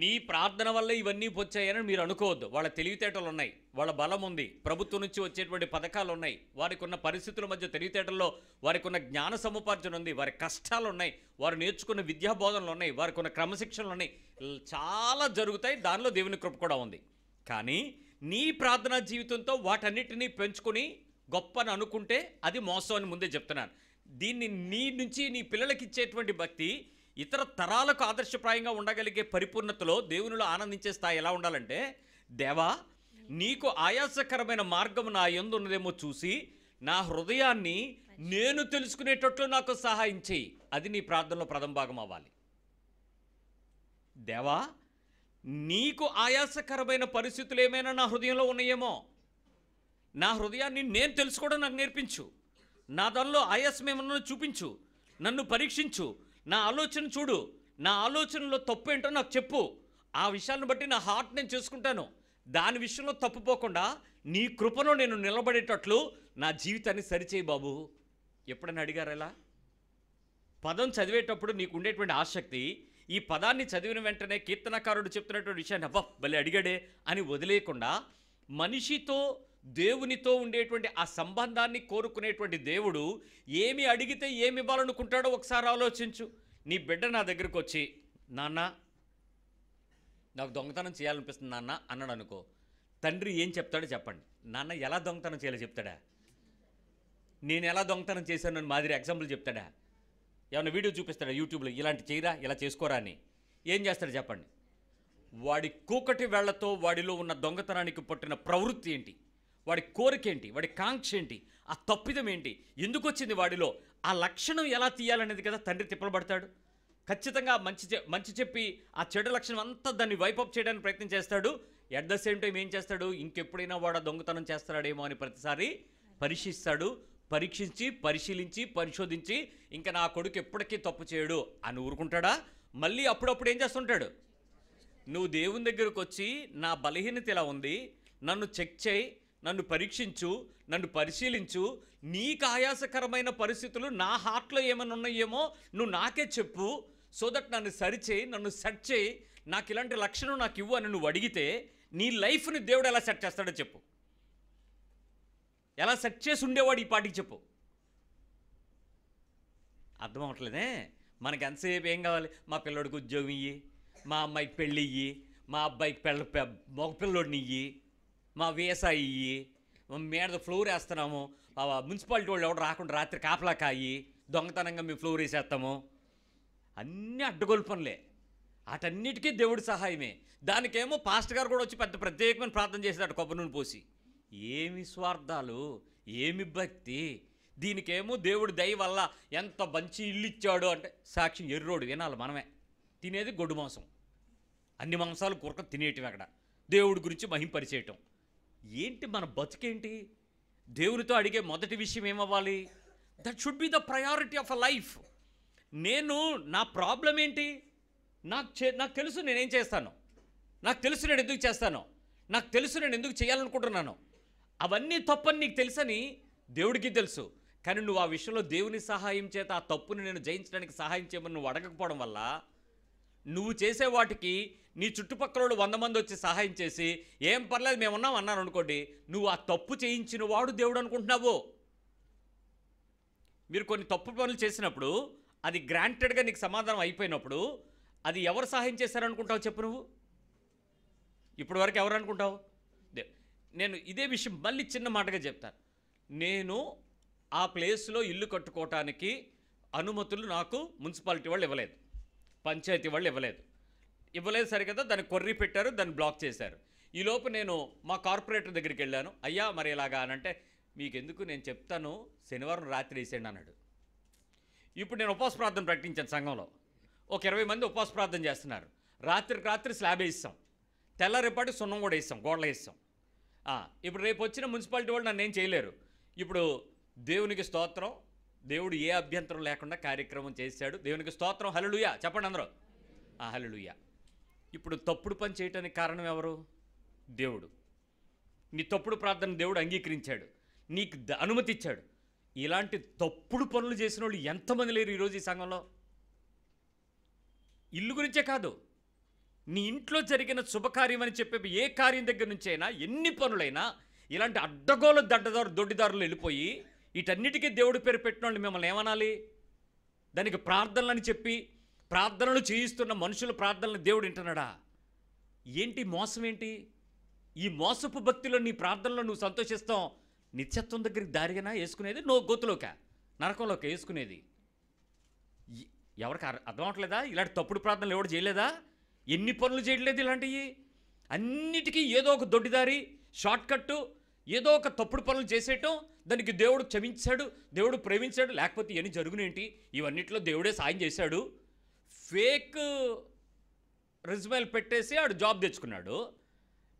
నీ ప్రార్థన వల్ల ఇవన్నీ వచ్చాయని మీరు అనుకోవద్దు. వాళ్ళ తెలివితేటలు ఉన్నాయి, వాళ్ళ బలం ఉంది, ప్రభుత్వం నుంచి వచ్చేటువంటి పథకాలు ఉన్నాయి, వారికి ఉన్న పరిస్థితుల మధ్య తెలివితేటల్లో వారికి ఉన్న జ్ఞాన సముపార్జన ఉంది, వారి కష్టాలు ఉన్నాయి, వారు నేర్చుకున్న విద్యాబోధనలు ఉన్నాయి, వారికి ఉన్న క్రమశిక్షణలు ఉన్నాయి, చాలా జరుగుతాయి. దానిలో దేవుని కృప కూడా ఉంది. కానీ నీ ప్రార్థనా జీవితంతో వాటన్నిటినీ పెంచుకొని గొప్పని అనుకుంటే అది మోసం అని ముందే చెప్తున్నాను. దీన్ని నీ నుంచి నీ పిల్లలకి ఇచ్చేటువంటి భక్తి ఇతర తరాలకు ఆదర్శప్రాయంగా ఉండగలిగే పరిపూర్ణతలో దేవునిలో ఆనందించే స్థాయి ఎలా ఉండాలంటే, దేవా నీకు ఆయాసకరమైన మార్గం నా యందు ఉన్నదేమో చూసి నా హృదయాన్ని నేను తెలుసుకునేటట్లు నాకు సహాయం చేయి. అది నీ ప్రార్థనలో ప్రథమ భాగం అవ్వాలి. దేవా నీకు ఆయాసకరమైన పరిస్థితులు ఏమైనా నా హృదయంలో ఉన్నాయేమో, నా హృదయాన్ని నేను తెలుసుకోవడం నాకు నేర్పించు. నా దానిలో ఆయాసం ఏమన్నా చూపించు, నన్ను పరీక్షించు, నా ఆలోచన చూడు, నా ఆలోచనలో తప్పు ఏంటో నాకు చెప్పు. ఆ విషయాలను బట్టి నా హార్ట్ నేను చేసుకుంటాను. దాని విషయంలో తప్పుపోకుండా నీ కృపలో నేను నిలబడేటట్లు నా జీవితాన్ని సరిచేయి బాబు. ఎప్పుడైనా అడిగారు ఎలా? పదం చదివేటప్పుడు నీకు ఉండేటువంటి ఆసక్తి, ఈ పదాన్ని చదివిన వెంటనే కీర్తనకారుడు చెప్తున్నటువంటి విషయాన్ని అబ్బా భలే అడిగాడే అని వదిలేయకుండా మనిషితో దేవునితో ఉండేటువంటి ఆ సంబంధాన్ని కోరుకునేటువంటి దేవుడు ఏమి అడిగితే ఏమి ఇవ్వాలనుకుంటాడో ఒకసారి ఆలోచించు. నీ బిడ్డ నా దగ్గరకు వచ్చి నాన్న నాకు దొంగతనం చేయాలనిపిస్తుంది నాన్న అన్నాడు అనుకో, తండ్రి ఏం చెప్తాడో చెప్పండి. నాన్న ఎలా దొంగతనం చేయాలో చెప్తాడా? నేను ఎలా దొంగతనం చేశాను అని మాదిరి ఎగ్జాంపుల్ చెప్తాడా? ఏమైనా వీడియో చూపిస్తాడా యూట్యూబ్లో ఇలాంటి చేయరా ఇలా చేసుకోరా అని? ఏం చేస్తాడు చెప్పండి? వాడి కూకటి వేళ్లతో వాడిలో ఉన్న దొంగతనానికి పుట్టిన ప్రవృత్తి ఏంటి, వాడి కోరిక ఏంటి, వాడి కాంక్ష ఏంటి, ఆ తప్పిదం ఏంటి, ఎందుకు వచ్చింది వాడిలో, ఆ లక్షణం ఎలా తీయాలనేది కదా తండ్రి తిప్పలబడతాడు. ఖచ్చితంగా మంచి చెప్పి ఆ చెడు లక్షణం అంతా దాన్ని వైపప్ చేయడానికి ప్రయత్నం చేస్తాడు. ఎట్ ద సేమ్ టైం ఏం చేస్తాడు, ఇంకెప్పుడైనా వాడు దొంగతనం చేస్తాడేమో అని ప్రతిసారి పరీక్షిస్తాడు. పరీక్షించి పరిశీలించి పరిశోధించి ఇంకా నా కొడుకు ఎప్పటికీ తప్పు చేయడు అని ఊరుకుంటాడా? మళ్ళీ అప్పుడప్పుడు ఏం చేస్తుంటాడు, నువ్వు దేవుని దగ్గరకు వచ్చి నా బలహీనత ఇలా ఉంది, నన్ను చెక్ చేయి, నన్ను పరీక్షించు, నన్ను పరిశీలించు, నీకు ఆయాసకరమైన పరిస్థితులు నా హార్ట్లో ఏమైనా ఉన్నాయేమో నువ్వు నాకే చెప్పు, సో దట్ నన్ను సరిచేయి, నన్ను సెట్ చేయి, నాకు ఇలాంటి లక్షణం నాకు ఇవ్వు అని నువ్వు అడిగితే నీ లైఫ్ని దేవుడు ఎలా సెట్ చేస్తాడో చెప్పు. ఎలా సెట్ చేసి ఉండేవాడు ఈ పాటికి చెప్పు. అర్థం అవ్వట్లేదే? మనకి ఎంతసేపు ఏం కావాలి, మా పిల్లోడికి ఉద్యోగం ఇయ్యి, మా అమ్మాయికి పెళ్ళి ఇయ్యి, మా అబ్బాయికి మగ పిల్లోడిని ఇయ్యి, మా వీసా ఇయ్యి, మీద ఫ్లోర్ వేస్తున్నాము, మున్సిపాలిటీ వాళ్ళు ఎవడు రాకుండా రాత్రి కాపలా కాయి దొంగతనంగా మేము ఫ్లోర్ వేసేస్తాము. అన్నీ అడ్డగొల్పనులే. వాటన్నిటికీ దేవుడి సహాయమే. దానికేమో పాస్టర్ గారు కూడా వచ్చి పెద్ద ప్రత్యేకమైన ప్రార్థన చేసేదాడు కొబ్బరి నూనె పోసి. ఏమి స్వార్థాలు, ఏమి భక్తి! దీనికేమో దేవుడి దయ వల్ల ఎంత మంచి ఇల్లు ఇచ్చాడు అంటే సాక్ష్యం ఎర్రోడు వినాలి మనమే. తినేది గొడ్డు మాంసం, అన్ని మాంసాలు కూరక తినేయటం, అక్కడ దేవుడి గురించి మహింపరిచేయటం. ఏంటి మన బతుకేంటి? దేవునితో అడిగే మొదటి విషయం ఏమవ్వాలి? That should be the priority of a life. నా ప్రాబ్లం ఏంటి? నాకు తెలుసు నేనేం చేస్తాను, నాకు తెలుసు నేను ఎందుకు చేస్తాను, నాకు తెలుసు నేను ఎందుకు చేయాలనుకుంటున్నాను. అవన్నీ తప్పని నీకు తెలుసని దేవుడికి తెలుసు. కానీ నువ్వు ఆ విషయంలో దేవుని సహాయం చేత ఆ తప్పుని నేను జయించడానికి సహాయం చేయమని నువ్వు అడగకపోవడం వల్ల నువ్వు చేసే వాటికి నీ చుట్టుపక్కల 100 మంది వచ్చి సహాయం చేసి ఏం పర్లేదు మేము ఉన్నాం అన్నారు అనుకోండి, నువ్వు ఆ తప్పు చేయించిన వాడు దేవుడు అనుకుంటున్నావు. మీరు కొన్ని తప్పు పనులు చేసినప్పుడు అది గ్రాంటెడ్గా నీకు సమాధానం అయిపోయినప్పుడు అది ఎవరు సహాయం చేశారనుకుంటావు చెప్పు నువ్వు? ఇప్పటి వరకు ఎవరు అనుకుంటావు? నేను ఇదే విషయం మళ్ళీ చిన్న మాటగా చెప్తాను. నేను ఆ ప్లేస్లో ఇల్లు కట్టుకోవటానికి అనుమతులు నాకు మున్సిపాలిటీ వాళ్ళు ఇవ్వలేదు, పంచాయతీ వాళ్ళు ఇవ్వలేదు సరికదా, దాన్ని కొర్రీ పెట్టారు, దాన్ని బ్లాక్ చేశారు. ఈలోపు నేను మా కార్పొరేటర్ దగ్గరికి వెళ్ళాను. అయ్యా మరి ఇలాగా అనంటే, మీకెందుకు నేను చెప్తాను, శనివారం రాత్రి వేసేయండి అన్నాడు. ఇప్పుడు నేను ఉపవాస ప్రార్థన ప్రకటించాను సంఘంలో. ఒక 20 మంది ఉపవాస ప్రార్థన చేస్తున్నారు. రాత్రి స్లాబ్ వేస్తాం, తెల్లారేపాటి సున్నం కూడా వేస్తాం, గోడలు వేస్తాం. ఇప్పుడు రేపు వచ్చిన మున్సిపాలిటీ వాళ్ళు నన్ను ఏం చేయలేరు. ఇప్పుడు దేవునికి స్తోత్రం, దేవుడు ఏ అభ్యంతరం లేకుండా కార్యక్రమం చేశాడు. దేవునికి స్తోత్రం, హల్లెలూయా చెప్పండి అందరూ, హల్లెలూయా. ఇప్పుడు తప్పుడు పని చేయటానికి కారణం ఎవరు? దేవుడు. నీ తప్పుడు ప్రార్థన దేవుడు అంగీకరించాడు, నీకు అనుమతి ఇచ్చాడు. ఇలాంటి తప్పుడు పనులు చేసిన వాళ్ళు ఎంతమంది లేరు ఈరోజు ఈ సంఘంలో? ఇల్లు గురించే కాదు, నీ ఇంట్లో జరిగిన శుభకార్యం అని చెప్పే ఏ కార్యం దగ్గర నుంచి అయినా, ఎన్ని పనులైనా ఇలాంటి అడ్డగోలు దొడ్డిదారులు వెళ్ళిపోయి వీటన్నిటికీ దేవుడి పేరు పెట్టిన వాళ్ళు మిమ్మల్ని ఏమనాలి? దానికి ప్రార్థనలు అని చెప్పి ప్రార్థనలు చేయిస్తున్న మనుషుల ప్రార్థనలు దేవుడు వింటున్నాడా? ఏంటి మోసం ఏంటి? ఈ మోసపు భక్తిలో నీ ప్రార్థనలో నువ్వు సంతోషిస్తాం. నిత్యత్వం దగ్గరికి దారిగానా వేసుకునేది? గోతులోక నరకంలోకి వేసుకునేది? ఎవరికి అర్థం అవట్లేదా? ఇలాంటి తప్పుడు ప్రార్థనలు ఎవడు చేయలేదా? ఎన్ని పనులు చేయట్లేదు ఇలాంటివి? అన్నిటికీ ఏదో ఒక దొడ్డిదారి, షార్ట్కట్టు, ఏదో ఒక తప్పుడు పనులు చేసేయటం, దానికి దేవుడు క్షమించాడు, దేవుడు ప్రేమించాడు, లేకపోతే ఇవన్నీ జరుగునేంటి? ఇవన్నిట్లో దేవుడే సాయం చేశాడు. ఫేక్ రెజ్యూమెలు పెట్టేసి ఆడు జాబ్ తెచ్చుకున్నాడు.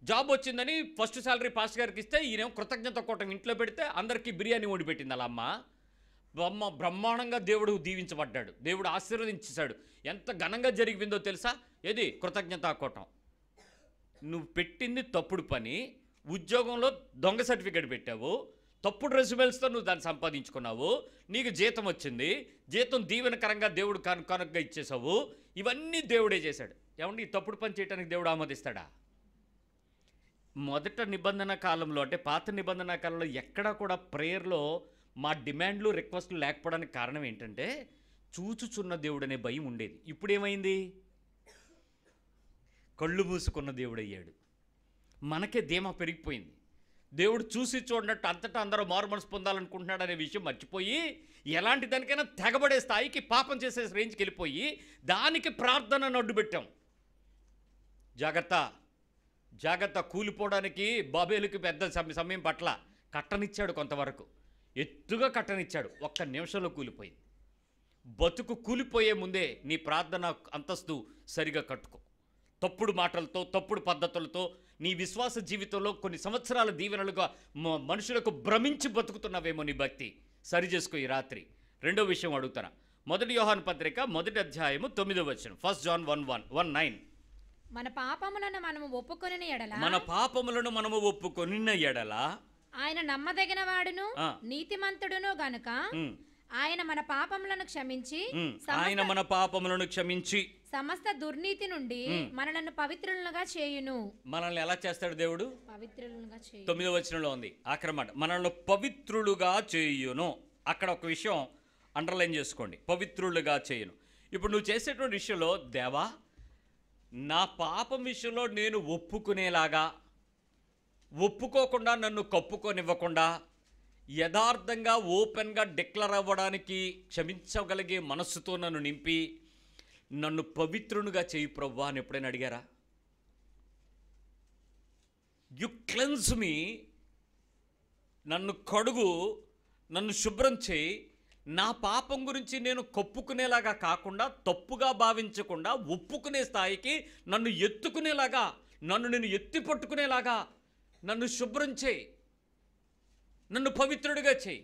జాబ్ వచ్చిందని ఫస్ట్ శాలరీ పాస్టర్ గారికి ఇస్తే ఈయన కృతజ్ఞత కోటం ఇంట్లో పెడితే అందరికీ బిర్యానీ వండి పెట్టింది అలా అమ్మ. బ్రహ్మాండంగా దేవుడు దీవించబడ్డాడు, దేవుడు ఆశీర్వదించాడు. ఎంత ఘనంగా జరిగిందో తెలుసా? ఏది కృతజ్ఞత కోటం. నువ్వు పెట్టింది తప్పుడు పని, ఉద్యోగంలో దొంగ సర్టిఫికేట్ పెట్టావు, తప్పుడు రెజ్యూమెల్స్తో నువ్వు దాన్ని సంపాదించుకున్నావు, నీకు జీతం వచ్చింది, జీతం దీవెనకరంగా దేవుడు కనుకగా ఇచ్చేసావు. ఇవన్నీ దేవుడే చేశాడు. ఏమండి ఈ తప్పుడు పని చేయడానికి దేవుడు ఆమోదిస్తాడా? మొదట నిబంధన కాలంలో అంటే పాత నిబంధన కాలంలో ఎక్కడా కూడా ప్రేయర్లో మా డిమాండ్లు రిక్వెస్ట్లు లేకపోవడానికి కారణం ఏంటంటే చూచుచున్న దేవుడు అనే భయం ఉండేది. ఇప్పుడు ఏమైంది? కళ్ళు మూసుకున్న దేవుడు అయ్యాడు. మనకే ధీమా పెరిగిపోయింది. దేవుడు చూసి చూడనట్టు అంతటా అందరూ మారు మనసు పొందాలనుకుంటున్నాడు అనే విషయం మర్చిపోయి ఎలాంటి దానికైనా తెగబడే స్థాయికి పాపం చేసే రేంజ్కి వెళ్ళిపోయి దానికి ప్రార్థనను అడ్డుపెట్టాం. జాగ్రత్త కూలిపోవడానికి బాబేలుకి పెద్ద సమయం పట్ల కట్టనిచ్చాడు, కొంతవరకు ఎత్తుగా కట్టనిచ్చాడు. 1 నిమిషంలో కూలిపోయింది. బతుకు కూలిపోయే ముందే నీ ప్రార్థన అంతస్తు సరిగా కట్టుకో. తప్పుడు మాటలతో, తప్పుడు పద్ధతులతో నీ విశ్వాస జీవితంలో కొన్ని సంవత్సరాల దీవెనలుగా మనుషులకు భ్రమించి బతుకుతున్నావేమో. నీ భక్తి సరి చేసుకో ఈ రాత్రి. రెండో విషయం అడుగుతాను. 1 యోహాను పత్రిక 1వ అధ్యాయము 9వ వచనం. 1 John 1:9. మన పాపములను మనము ఒప్పుకొనిన ఎడల ఆయన నమ్మదగిన వాడును నీతిమంతుడును గనుక ఆయన మన పాపములను క్షమించి సమస్త దుర్నీతి నుండి మనలను పవిత్రులుగా చేయును. మనల్ని ఎలా చేస్తాడు దేవుడు? పవిత్రులుగా చేయును. 9వ వచనంలో ఉంది ఆక్రమణ, మనల్ని పవిత్రులుగా చేయును. అక్కడ ఒక విషయం అండర్లైన్ చేసుకోండి, పవిత్రులుగా చేయును. ఇప్పుడు నువ్వు చేసేటువంటి విషయంలో, దేవా నా పాపం విషయంలో నేను ఒప్పుకోకుండా నన్ను కప్పుకొనివ్వకుండా యథార్థంగా ఓపెన్గా డిక్లేర్ అవ్వడానికి క్షమించగలిగే మనస్సుతో నన్ను నింపి నన్ను పవిత్రునిగా చేయి ప్రభువా అని ఎప్పుడైనా అడిగారా? యు క్లెన్స్ మీ, నన్ను కడుగు, నన్ను శుభ్రం చేయి, నా పాపం గురించి నేను కప్పుకునేలాగా కాకుండా, తప్పుగా భావించకుండా ఒప్పుకునే స్థాయికి నన్ను ఎత్తుకునేలాగా, నన్ను నేను ఎత్తి పట్టుకునేలాగా నన్ను శుభ్రం చేయి, నన్ను పవిత్రుడిగా చేయి.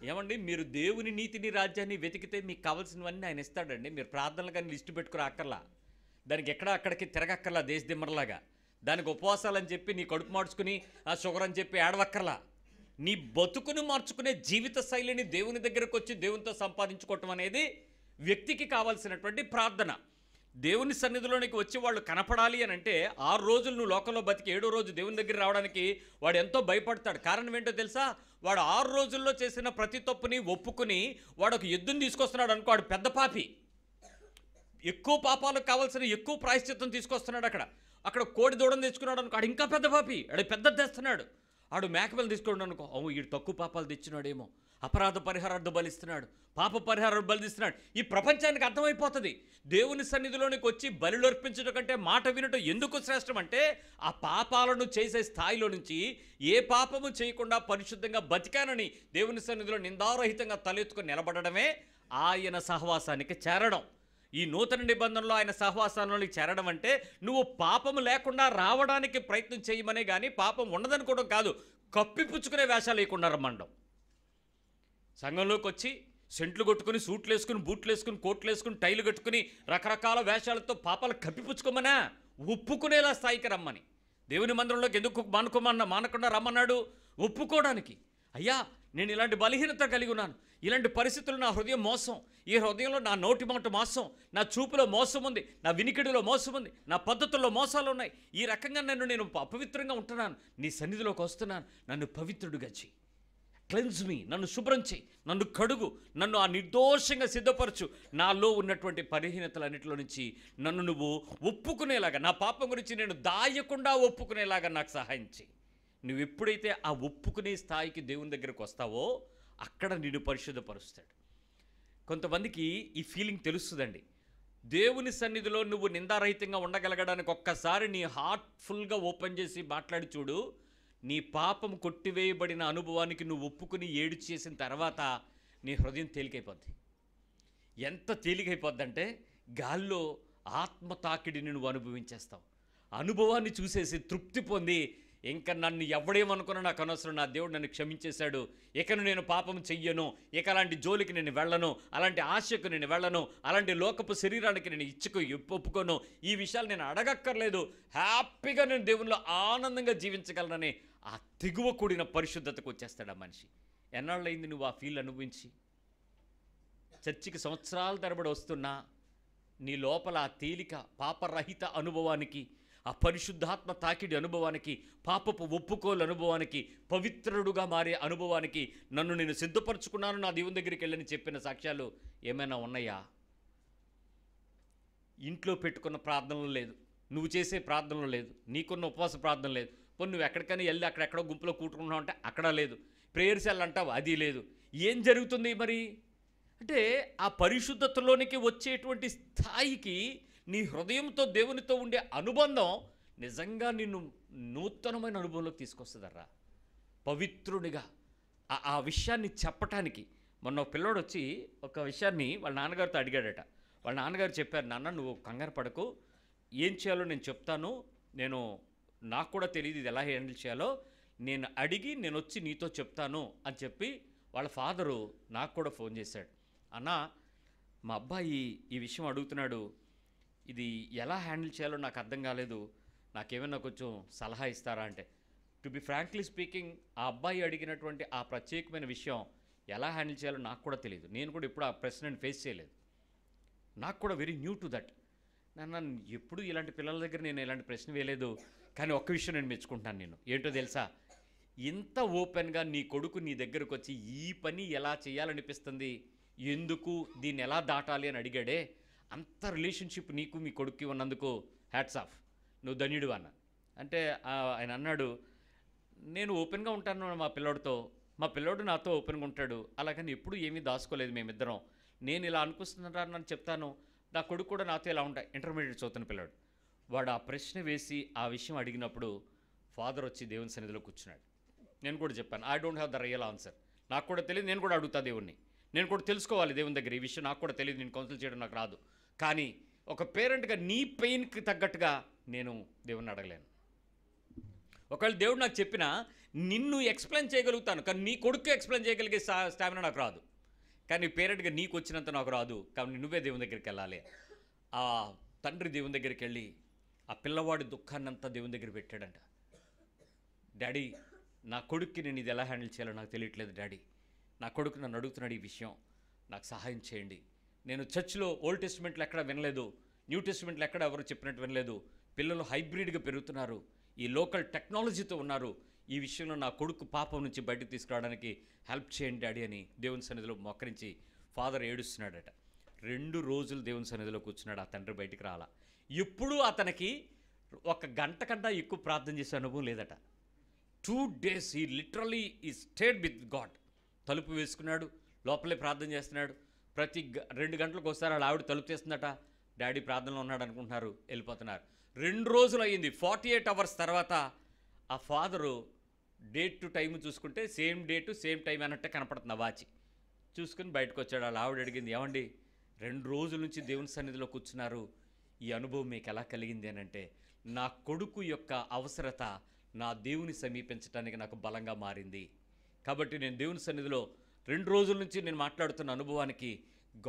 ఏమండి, మీరు దేవుని నీతిని రాజ్యాన్ని వెతికితే మీకు కావాల్సినవన్నీ ఆయన ఇస్తాడండి. మీరు ప్రార్థనలు కానీ లిస్టు పెట్టుకుని అక్కర్లా, దానికి ఎక్కడ అక్కడికి తిరగక్కర్లా దేశదిమ్మరలాగా, దానికి ఉపవాసాలని చెప్పి నీ కడుపు మార్చుకుని ఆ షుగర్ అని చెప్పి ఏడవక్కర్లా. నీ బతుకును మార్చుకునే జీవిత శైలిని దేవుని దగ్గరకు వచ్చి దేవునితో సంపాదించుకోవటం అనేది వ్యక్తికి కావాల్సినటువంటి ప్రార్థన. దేవుని సన్నిధిలోనికి వచ్చి వాళ్ళు కనపడాలి అని అంటే 6 రోజులు నువ్వు లోకంలో బతికి 7వ రోజు దేవుని దగ్గర రావడానికి వాడు ఎంతో భయపడతాడు. కారణం ఏంటో తెలుసా? వాడు 6 రోజుల్లో చేసిన ప్రతి తప్పుని ఒప్పుకుని వాడు ఒక ఎద్దుని తీసుకొస్తున్నాడు అనుకో, వాడు పెద్ద పాపి. ఎక్కువ పాపాలకు కావాల్సిన ఎక్కువ ప్రాయశ్చిత్తం తీసుకొస్తున్నాడు. అక్కడ కోడి దూడని తెచ్చుకున్నాడు అనుకో, ఆడు ఇంకా పెద్ద పాపి, ఆడు పెద్ద తెస్తున్నాడు. ఆడు మేకపిల్లలు తీసుకోండి అనుకో, వీడు తక్కువ పాపాలు తెచ్చినాడేమో, అపరాధ పరిహారార్థం బలిస్తున్నాడు, పాప పరిహారం బలిస్తున్నాడు. ఈ ప్రపంచానికి అర్థమైపోతుంది దేవుని సన్నిధిలోనికి వచ్చి బలిలు అర్పించడం కంటే మాట వినటం ఎందుకు శ్రేష్టం అంటే, ఆ పాపాలను చేసే స్థాయిలో నుంచి ఏ పాపము చేయకుండా పరిశుద్ధంగా బతికానని దేవుని సన్నిధిలో నిందారహితంగా తలెత్తుకొని నిలబడడమే ఆయన సహవాసానికి చేరడం. ఈ నూతన నిబంధనలో ఆయన సహవాసానికి చేరడం అంటే నువ్వు పాపము లేకుండా రావడానికి ప్రయత్నం చేయమనే కానీ పాపం ఉండదనుకోవడం కాదు, కప్పిపుచ్చుకునే వేషాలు లేకుండా రమ్మండం. సంఘంలోకి వచ్చి సెంట్లు కొట్టుకుని, సూట్లు వేసుకుని, బూట్లు వేసుకుని, కోట్లు వేసుకుని, టైలు కట్టుకుని రకరకాల వేషాలతో పాపాలు కప్పిపుచ్చుకోమనా, ఒప్పుకునేలా స్థాయికి రమ్మని. దేవుని మందిరంలోకి ఎందుకు మానకుండా రమ్మన్నాడు? ఒప్పుకోవడానికి. అయ్యా, నేను ఇలాంటి బలహీనత కలిగి ఉన్నాను, ఇలాంటి పరిస్థితులు, నా హృదయం మోసం, ఈ హృదయంలో నా నోటి మాట మోసం, నా చూపులో మోసం ఉంది, నా వినికిడిలో మోసం ఉంది, నా పద్ధతుల్లో మోసాలు ఉన్నాయి, ఈ రకంగా నేను అపవిత్రంగా ఉంటున్నాను, నీ సన్నిధిలోకి వస్తున్నాను, నన్ను పవిత్రుడిగా చెయ్యి, క్లెన్స్ మీ, నన్ను శుభ్రం చేయి, నన్ను కడుగు, నన్ను ఆ నిర్దోషంగా సిద్ధపరచు, నాలో ఉన్నటువంటి బలహీనతలన్నిటిలో నుంచి నన్ను నువ్వు ఒప్పుకునేలాగా, నా పాపం గురించి నేను దాయకుండా ఒప్పుకునేలాగా నాకు సహాయం చేయి. నువ్వు ఎప్పుడైతే ఆ ఒప్పుకునే స్థాయికి దేవుని దగ్గరకు వస్తావో అక్కడ నిన్ను పరిశుద్ధపరుస్తాడు. కొంతమందికి ఈ ఫీలింగ్ తెలుస్తుందండి. దేవుని సన్నిధిలో నువ్వు నిందారహితంగా ఉండగలగడానికి ఒక్కసారి నీ హార్ట్ ఫుల్గా ఓపెన్ చేసి మాట్లాడి చూడు. నీ పాపం కొట్టివేయబడిన అనుభవానికి నువ్వు ఒప్పుకుని ఏడు చేసిన తర్వాత నీ హృదయం తేలికైపోద్ది. ఎంత తేలికైపోద్దంటే గాల్లో ఆత్మ తాకిడిని నువ్వు అనుభవించేస్తావు. అనుభవాన్ని చూసేసి తృప్తి పొంది, ఇంకా నన్ను ఎవడేమనుకున్నా నాకు అనవసరం, నా దేవుడు నన్ను క్షమించేశాడు, ఇకను నేను పాపం చెయ్యను, ఇక అలాంటి జోలికి నేను వెళ్ళను, అలాంటి ఆశకు నేను వెళ్ళను, అలాంటి లోకపు శరీరానికి నేను ఒప్పుకోను, ఈ విషయాలు నేను అడగక్కర్లేదు, హ్యాపీగా నేను దేవునిలో ఆనందంగా జీవించగలనని ఆ తెగువ కూడిన పరిశుద్ధతకు వచ్చేస్తాడు ఆ మనిషి. ఎన్నాళ్ళయింది నువ్వు ఆ ఫీల్ అనుభవించి? చర్చికి సంవత్సరాల తరబడి వస్తున్నా నీ లోపల ఆ తేలిక, పాపరహిత అనుభవానికి, ఆ పరిశుద్ధాత్మ తాకిడి అనుభవానికి, పాపపు ఒప్పుకోలు అనుభవానికి, పవిత్రుడుగా మారే అనుభవానికి నన్ను నేను సిద్ధపరచుకున్నాను, నా దేవుని దగ్గరికి వెళ్ళని చెప్పిన సాక్ష్యాలు ఏమైనా ఉన్నాయా? ఇంట్లో పెట్టుకున్న ప్రార్థనలు లేదు, నువ్వు చేసే ప్రార్థనలు లేదు, నీకున్న ఉపవాస ప్రార్థన లేదు, పోనీ నువ్వు ఎక్కడికైనా వెళ్ళి అక్కడెక్కడో గుంపులో కూటుకున్నావు అంటే అక్కడ లేదు, ప్రేయర్ సెల్ అంటావు అది లేదు. ఏం జరుగుతుంది మరి అంటే, ఆ పరిశుద్ధతలోనికి వచ్చేటువంటి స్థాయికి నీ హృదయంతో దేవునితో ఉండే అనుబంధం నిజంగా నిన్ను నూతనమైన అనుభవంలోకి తీసుకొస్తుందర్రా, పవిత్రునిగా. ఆ విషయాన్ని చెప్పటానికి మొన్న ఒక పిల్లోడు వచ్చి ఒక విషయాన్ని వాళ్ళ నాన్నగారితో అడిగాడట. వాళ్ళ నాన్నగారు చెప్పారు, నాన్న నువ్వు కంగారు పడకు, ఏం చేయాలో నేను చెప్తాను, నాకు కూడా తెలియదు ఇది ఎలా హ్యాండిల్ చేయాలో, నేను అడిగి నేను వచ్చి నీతో చెప్తాను అని చెప్పి వాళ్ళ ఫాదరు నాకు కూడా ఫోన్ చేశాడు. అన్న, మా అబ్బాయి ఈ విషయం అడుగుతున్నాడు, ఇది ఎలా హ్యాండిల్ చేయాలో నాకు అర్థం కాలేదు, నాకేమైనా కొంచెం సలహా ఇస్తారా అంటే, టు బి ఫ్రాంక్లీ స్పీకింగ్ ఆ అబ్బాయి అడిగినటువంటి ఆ ప్రత్యేకమైన విషయం ఎలా హ్యాండిల్ చేయాలో నాకు కూడా తెలియదు. నేను కూడా ఇప్పుడు ఆ ప్రశ్నని ఫేస్ చేయలేదు, నాకు కూడా వెరీ న్యూ టు దట్. నన్ను ఎప్పుడు ఇలాంటి పిల్లల దగ్గర నేను ఇలాంటి ప్రశ్న వేయలేదు. కానీ ఒక్క విషయం నేను మెచ్చుకుంటాను, నేను ఏంటో తెలుసా, ఇంత ఓపెన్గా నీ కొడుకు నీ దగ్గరకు వచ్చి ఈ పని ఎలా చేయాలనిపిస్తుంది, ఎందుకు, దీన్ని ఎలా దాటాలి అని అడిగాడే, అంత రిలేషన్షిప్ నీకు మీ కొడుక్కి ఉన్నందుకు హ్యాట్స్ ఆఫ్, నువ్వు ధన్యుడు అన్న. అంటే ఆయన అన్నాడు, నేను ఓపెన్గా ఉంటాను మా పిల్లోడితో, మా పిల్లోడు నాతో ఓపెన్గా ఉంటాడు, అలాగని ఎప్పుడు ఏమీ దాచుకోలేదు మేమిద్దరం, నేను ఇలా అనుకుంటున్నాను చెప్తాను, నా కొడుకు కూడా నాతో ఇలా ఉంటాయి. ఇంటర్మీడియట్ చదువుతున్న పిల్లాడు, వాడు ఆ ప్రశ్న వేసి ఆ విషయం అడిగినప్పుడు ఫాదర్ వచ్చి దేవుని సన్నిధిలో కూర్చున్నాడు. నేను కూడా చెప్పాను, I don't have the real answer, నాకు కూడా తెలియదు, నేను కూడా అడుగుతా దేవుణ్ణి, నేను కూడా తెలుసుకోవాలి దేవుని దగ్గర. ఈ విషయం నాకు కూడా తెలియదు, నేను కౌన్సిల్ చేయడం నాకు రాదు. కానీ ఒక పేరెంట్గా నీ పెయిన్కి తగ్గట్టుగా నేను దేవుణ్ణి అడగలేను. ఒకవేళ దేవుడు నాకు చెప్పినా నిన్ను ఎక్స్ప్లెయిన్ చేయగలుగుతాను, కానీ నీ కొడుకు ఎక్స్ప్లెయిన్ చేయగలిగే స్టామినా నాకు రాదు. కానీ పేరెంట్గా నీకు వచ్చినంత నాకు రాదు, కాబట్టి నువ్వే దేవుని దగ్గరికి వెళ్ళాలి. ఆ తండ్రి దేవుని దగ్గరికి వెళ్ళి ఆ పిల్లవాడి దుఃఖాన్నంతా దేవుని దగ్గర పెట్టాడంట. డాడీ, నా కొడుక్కి నేను ఇది ఎలా హ్యాండిల్ చేయాలో నాకు తెలియట్లేదు డాడీ. నా కొడుకు నన్ను అడుగుతున్నాడు ఈ విషయం, నాకు సహాయం చేయండి. నేను చర్చ్లో ఓల్డ్ టెస్ట్మెంట్లో ఎక్కడ వినలేదు, న్యూ టెస్ట్మెంట్లో ఎక్కడ ఎవరు చెప్పినట్టు వినలేదు. పిల్లలు హైబ్రిడ్గా పెరుగుతున్నారు, ఈ లోకల్ టెక్నాలజీతో ఉన్నారు. ఈ విషయంలో నా కొడుకు పాపం నుంచి బయటకు తీసుకురావడానికి హెల్ప్ చేయండి డాడీ అని దేవుని సన్నిధిలో మొక్కరించి ఫాదర్ ఏడుస్తున్నాడట. 2 రోజులు దేవుని సన్నిధిలో కూర్చున్నాడు. ఆ తండ్రి బయటికి రాలా. ఎప్పుడూ అతనికి 1 గంట కంటే ఎక్కువ ప్రార్థన చేసే అనుభవం లేదట. 2 days ఈ లిటరలీ ఈ స్టేడ్ విత్ గాడ్. తలుపు వేసుకున్నాడు, లోపలే ప్రార్థన చేస్తున్నాడు. ప్రతి 2 గంటలకు ఒకసారి వాళ్ళ ఆవిడ తలుపు తీస్తుందట. డాడీ ప్రార్థనలో ఉన్నాడు అనుకుంటున్నారు, వెళ్ళిపోతున్నారు. 2 రోజులు అయ్యింది. 48 hours తర్వాత ఆ ఫాదరు డేట్ టు టైం చూసుకుంటే సేమ్ డేటు సేమ్ టైం అన్నట్టే కనపడుతుంది ఆ వాచి. చూసుకుని బయటకు వచ్చాడు. వాళ్ళ ఆవిడ అడిగింది, ఏమండి 2 రోజుల నుంచి దేవుని సన్నిధిలో కూర్చున్నారు, ఈ అనుభవం మీకు ఎలా కలిగింది అని అంటే, నా కొడుకు యొక్క అవసరత నా దేవుని సమీపించడానికి నాకు బలంగా మారింది. కాబట్టి నేను దేవుని సన్నిధిలో 2 రోజుల నుంచి నేను మాట్లాడుతున్న అనుభవానికి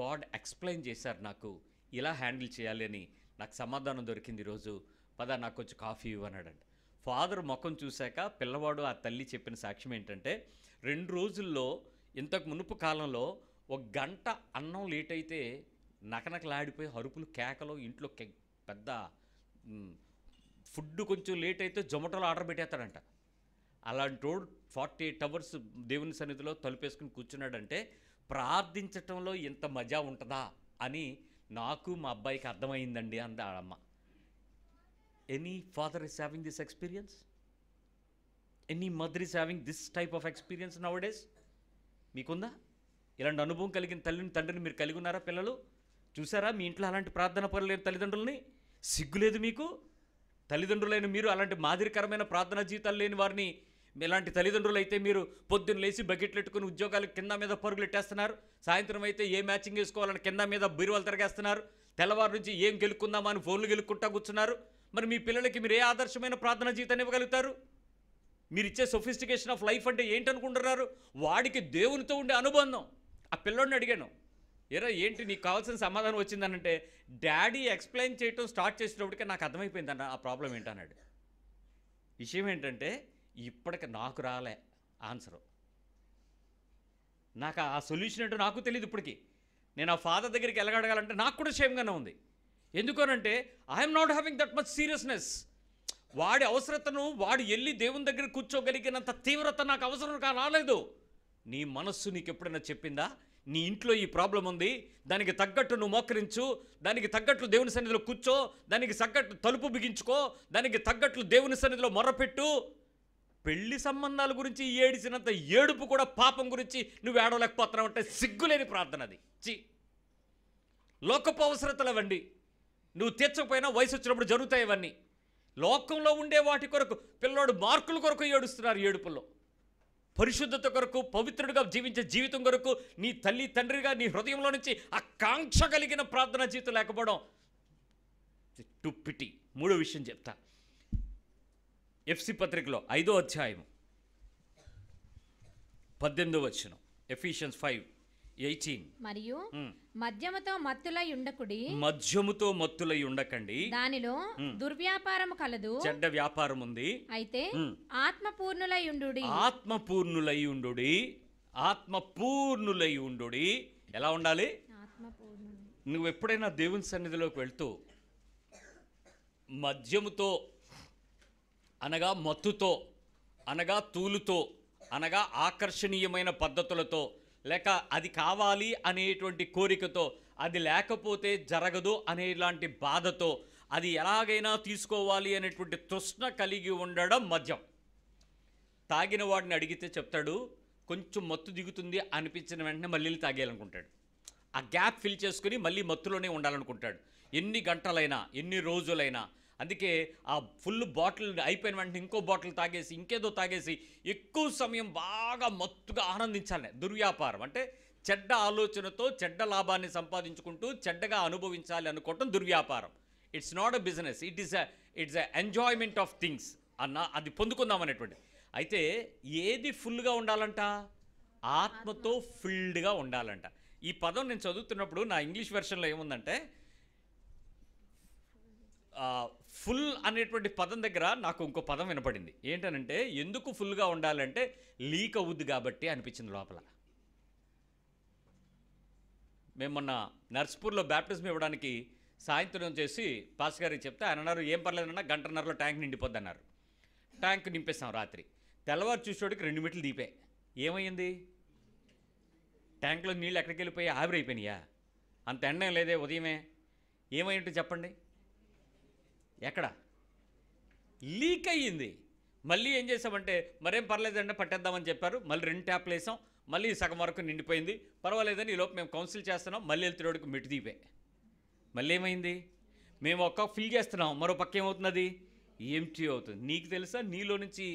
గాడ్ ఎక్స్ప్లెయిన్ చేశారు, నాకు ఇలా హ్యాండిల్ చేయాలి అని నాకు సమాధానం దొరికింది. ఈరోజు పద నాకు కొంచెం కాఫీ ఇవ్వన్నాడంట. ఫాదర్ ముఖం చూశాక పిల్లవాడు ఆ తల్లి చెప్పిన సాక్ష్యం ఏంటంటే, 2 రోజుల్లో ఇంతకు మునుపు కాలంలో 1 గంట అన్నం లేట్ అయితే నకనకలాడిపోయి అరుపులు కేకలు, ఇంట్లో పెద్ద ఫుడ్ కొంచెం లేట్ అయితే జొమాటోలో ఆర్డర్ పెట్టేస్తాడంట. అలాంటి 48 hours దేవుని సన్నిధిలో తలుపేసుకుని కూర్చున్నాడంటే ప్రార్థించటంలో ఇంత మజా ఉంటుందా అని నాకు మా అబ్బాయికి అర్థమైందండి అంది ఆడమ్మ. Any father is having this experience? Any mother is having this type of experience nowadays? మీకుందా ఇలాంటి అనుభవం కలిగిన తల్లిని తండ్రిని మీరు కలిగి ఉన్నారా? పిల్లలు చూసారా మీ ఇంట్లో అలాంటి ప్రార్థన పరులేని తల్లిదండ్రులని? సిగ్గులేదు మీకు? తల్లిదండ్రులైన మీరు అలాంటి మాదిరికరమైన ప్రార్థనా జీవితాలు లేని వారిని, ఇలాంటి తల్లిదండ్రులు అయితే మీరు పొద్దున్న లేచి బకెట్లు పెట్టుకుని ఉద్యోగాలు కింద మీద పరుగులు ఎట్టేస్తున్నారు. సాయంత్రం అయితే ఏ మ్యాచింగ్ వేసుకోవాలని కింద మీద బీరువాలు తిరగేస్తున్నారు. తెల్లవారు నుంచి ఏం గెలుక్కుందామా అని ఫోన్లు గెలుక్కుంటా కూర్చున్నారు. మరి మీ పిల్లలకి మీరు ఏ ఆదర్శమైన ప్రార్థనా జీవితాన్ని ఇవ్వగలుగుతారు? మీరు ఇచ్చే సొఫిస్టికేషన్ ఆఫ్ లైఫ్ అంటే ఏంటనుకుంటున్నారు? వాడికి దేవునితో ఉండే అనుబంధం. ఆ పిల్లోడిని అడిగాను, ఏరా ఏంటి నీకు కావాల్సిన సమాధానం వచ్చిందనంటే, డాడీ ఎక్స్ప్లెయిన్ చేయటం స్టార్ట్ చేసినప్పటికే నాకు అర్థమైపోయిందన్న ఆ ప్రాబ్లం ఏంటన్నాడు. విషయం ఏంటంటే ఇప్పటికి నాకు రాలే ఆన్సరు. నాకు ఆ సొల్యూషన్ ఏంటో నాకు తెలియదు ఇప్పటికీ. నేను ఆ ఫాదర్ దగ్గరికి వెళ్ళగడగాలంటే నాకు కూడా షేమ్గానే ఉంది. ఎందుకనంటే I'm not having that much seriousness. వాడి అవసరతను వాడు వెళ్ళి దేవుని దగ్గర కూర్చోగలిగినంత తీవ్రత నాకు అవసరం రాలేదు. నీ మనస్సు నీకు ఎప్పుడైనా చెప్పిందా నీ ఇంట్లో ఈ ప్రాబ్లం ఉంది, దానికి తగ్గట్టు నువ్వు మోకరించు, దానికి తగ్గట్లు దేవుని సన్నిధిలో కూర్చో, దానికి తగ్గట్టు తలుపు బిగించుకో, దానికి తగ్గట్లు దేవుని సన్నిధిలో మొర్రపెట్టు? పెళ్లి సంబంధాల గురించి ఏడిసినంత ఏడుపు కూడా పాపం గురించి నువ్వు ఏడవలేకపోతున్నావు అంటే సిగ్గులేని ప్రార్థన అది. లోకపు అవసరతలు అవండి, నువ్వు తీర్చకపోయినా వయసు వచ్చినప్పుడు జరుగుతాయి ఇవన్నీ. లోకంలో ఉండే వాటి కొరకు పిల్లోడు మార్కుల కొరకు ఏడుస్తున్నారు. ఏడుపుల్లో పరిశుద్ధత కొరకు, పవిత్రుడిగా జీవించే జీవితం కొరకు, నీ తల్లి తండ్రిగా నీ హృదయంలో నుంచి ఆ కాంక్ష కలిగిన ప్రార్థనా జీవితం లేకపోవడం టు పిటి. 3వ విషయం చెప్తా. ఎఫ్సి పత్రికలో 5వ అధ్యాయం 18వ వచనం. ఎఫిషియన్స్ 5:18. మరియు మద్యముతో మత్తులై ఉండకుడి, మద్యముతో మత్తులై ఉండకండి, దానిలో దుర్వ్యాపారము కలదు, చెడ్డ వ్యాపారం ఉంది. అయితే ఆత్మపూర్ణులై ఉండుడి. ఆత్మపూర్ణులై ఉండుడి. ఆత్మపూర్ణులై ఉండుడి. ఎలా ఉండాలి? నువ్వు ఎప్పుడైనా దేవుని సన్నిధిలోకి వెళ్తూ మద్యముతో అనగా మత్తుతో అనగా తూలుతో అనగా ఆకర్షణీయమైన పద్ధతులతో, లేక అది కావాలి అనేటువంటి కోరికతో, అది లేకపోతే జరగదు అనేలాంటి బాధతో, అది ఎలాగైనా తీసుకోవాలి అనేటువంటి తృష్ణ కలిగి ఉండడం మద్యం. తాగిన వాడిని అడిగితే చెప్తాడు, కొంచెం మత్తు దిగుతుంది అనిపించిన వెంటనే మళ్ళీ తాగేయాలనుకుంటాడు. ఆ గ్యాప్ ఫిల్ చేసుకుని మళ్ళీ మత్తులోనే ఉండాలనుకుంటాడు. ఎన్ని గంటలైనా ఎన్ని రోజులైనా అందుకే ఆ ఫుల్ బాటిల్ అయిపోయిన వెంటనే ఇంకో బాటిల్ తాగేసి ఇంకేదో తాగేసి ఎక్కువ సమయం బాగా మత్తుగా ఆనందించాలి. దుర్వ్యాపారం అంటే చెడ్డ ఆలోచనతో చెడ్డ లాభాన్ని సంపాదించుకుంటూ చెడ్డగా అనుభవించాలి అనుకోవటం దుర్వ్యాపారం. It's not a business, it's a enjoyment of things అది పొందుకుందాం అనేటువంటి. అయితే ఏది ఫుల్గా ఉండాలంట? ఆత్మతో ఫిల్డ్గా ఉండాలంట. ఈ పదం నేను చదువుతున్నప్పుడు నా ఇంగ్లీష్ వెర్షన్లో ఏముందంటే ఫుల్ అనేటువంటి పదం దగ్గర నాకు ఇంకో పదం వినపడింది. ఏంటనంటే ఎందుకు ఫుల్గా ఉండాలంటే లీక్ అవుద్ది కాబట్టి అనిపించింది లోపల. మేము మొన్న నర్స్పూర్లో బ్యాప్టిజం ఇవ్వడానికి సాయంత్రం చేసి పాస్ గారికి చెప్తే ఆయన అన్నారు, ఏం పర్లేదన్నా గంటన్నరలో ట్యాంక్ నిండిపోద్ది అన్నారు. ట్యాంక్ నింపేస్తాం. రాత్రి తెల్లవారు చూసేవాడికి 2 మీటర్లు దీపే. ఏమైంది? ట్యాంక్లో నీళ్ళు ఎక్కడికి వెళ్ళిపోయి ఆవిరైపోయినాయా? అంత ఎండ ఏం లేదే ఉదయమే. ఏమైంటే చెప్పండి? ఎక్కడ లీక్ అయ్యింది. మళ్ళీ ఏం చేసామంటే మరేం పర్లేదండి పట్టేద్దామని చెప్పారు. మళ్ళీ 2 ట్యాప్లు వేసాం. మళ్ళీ సగం వరకు నిండిపోయింది. పర్వాలేదని ఈలోపు మేము కౌన్సిల్ చేస్తున్నాం. మళ్ళీ వెళ్తున్నోడికి మెట్టు దీపే. మళ్ళీ ఏమైంది? మేము ఒక్క ఫిల్ చేస్తున్నాం, మరో పక్క ఏమవుతున్నది? ఎంటీ అవుతుంది. నీకు తెలుసా నీలో నుంచి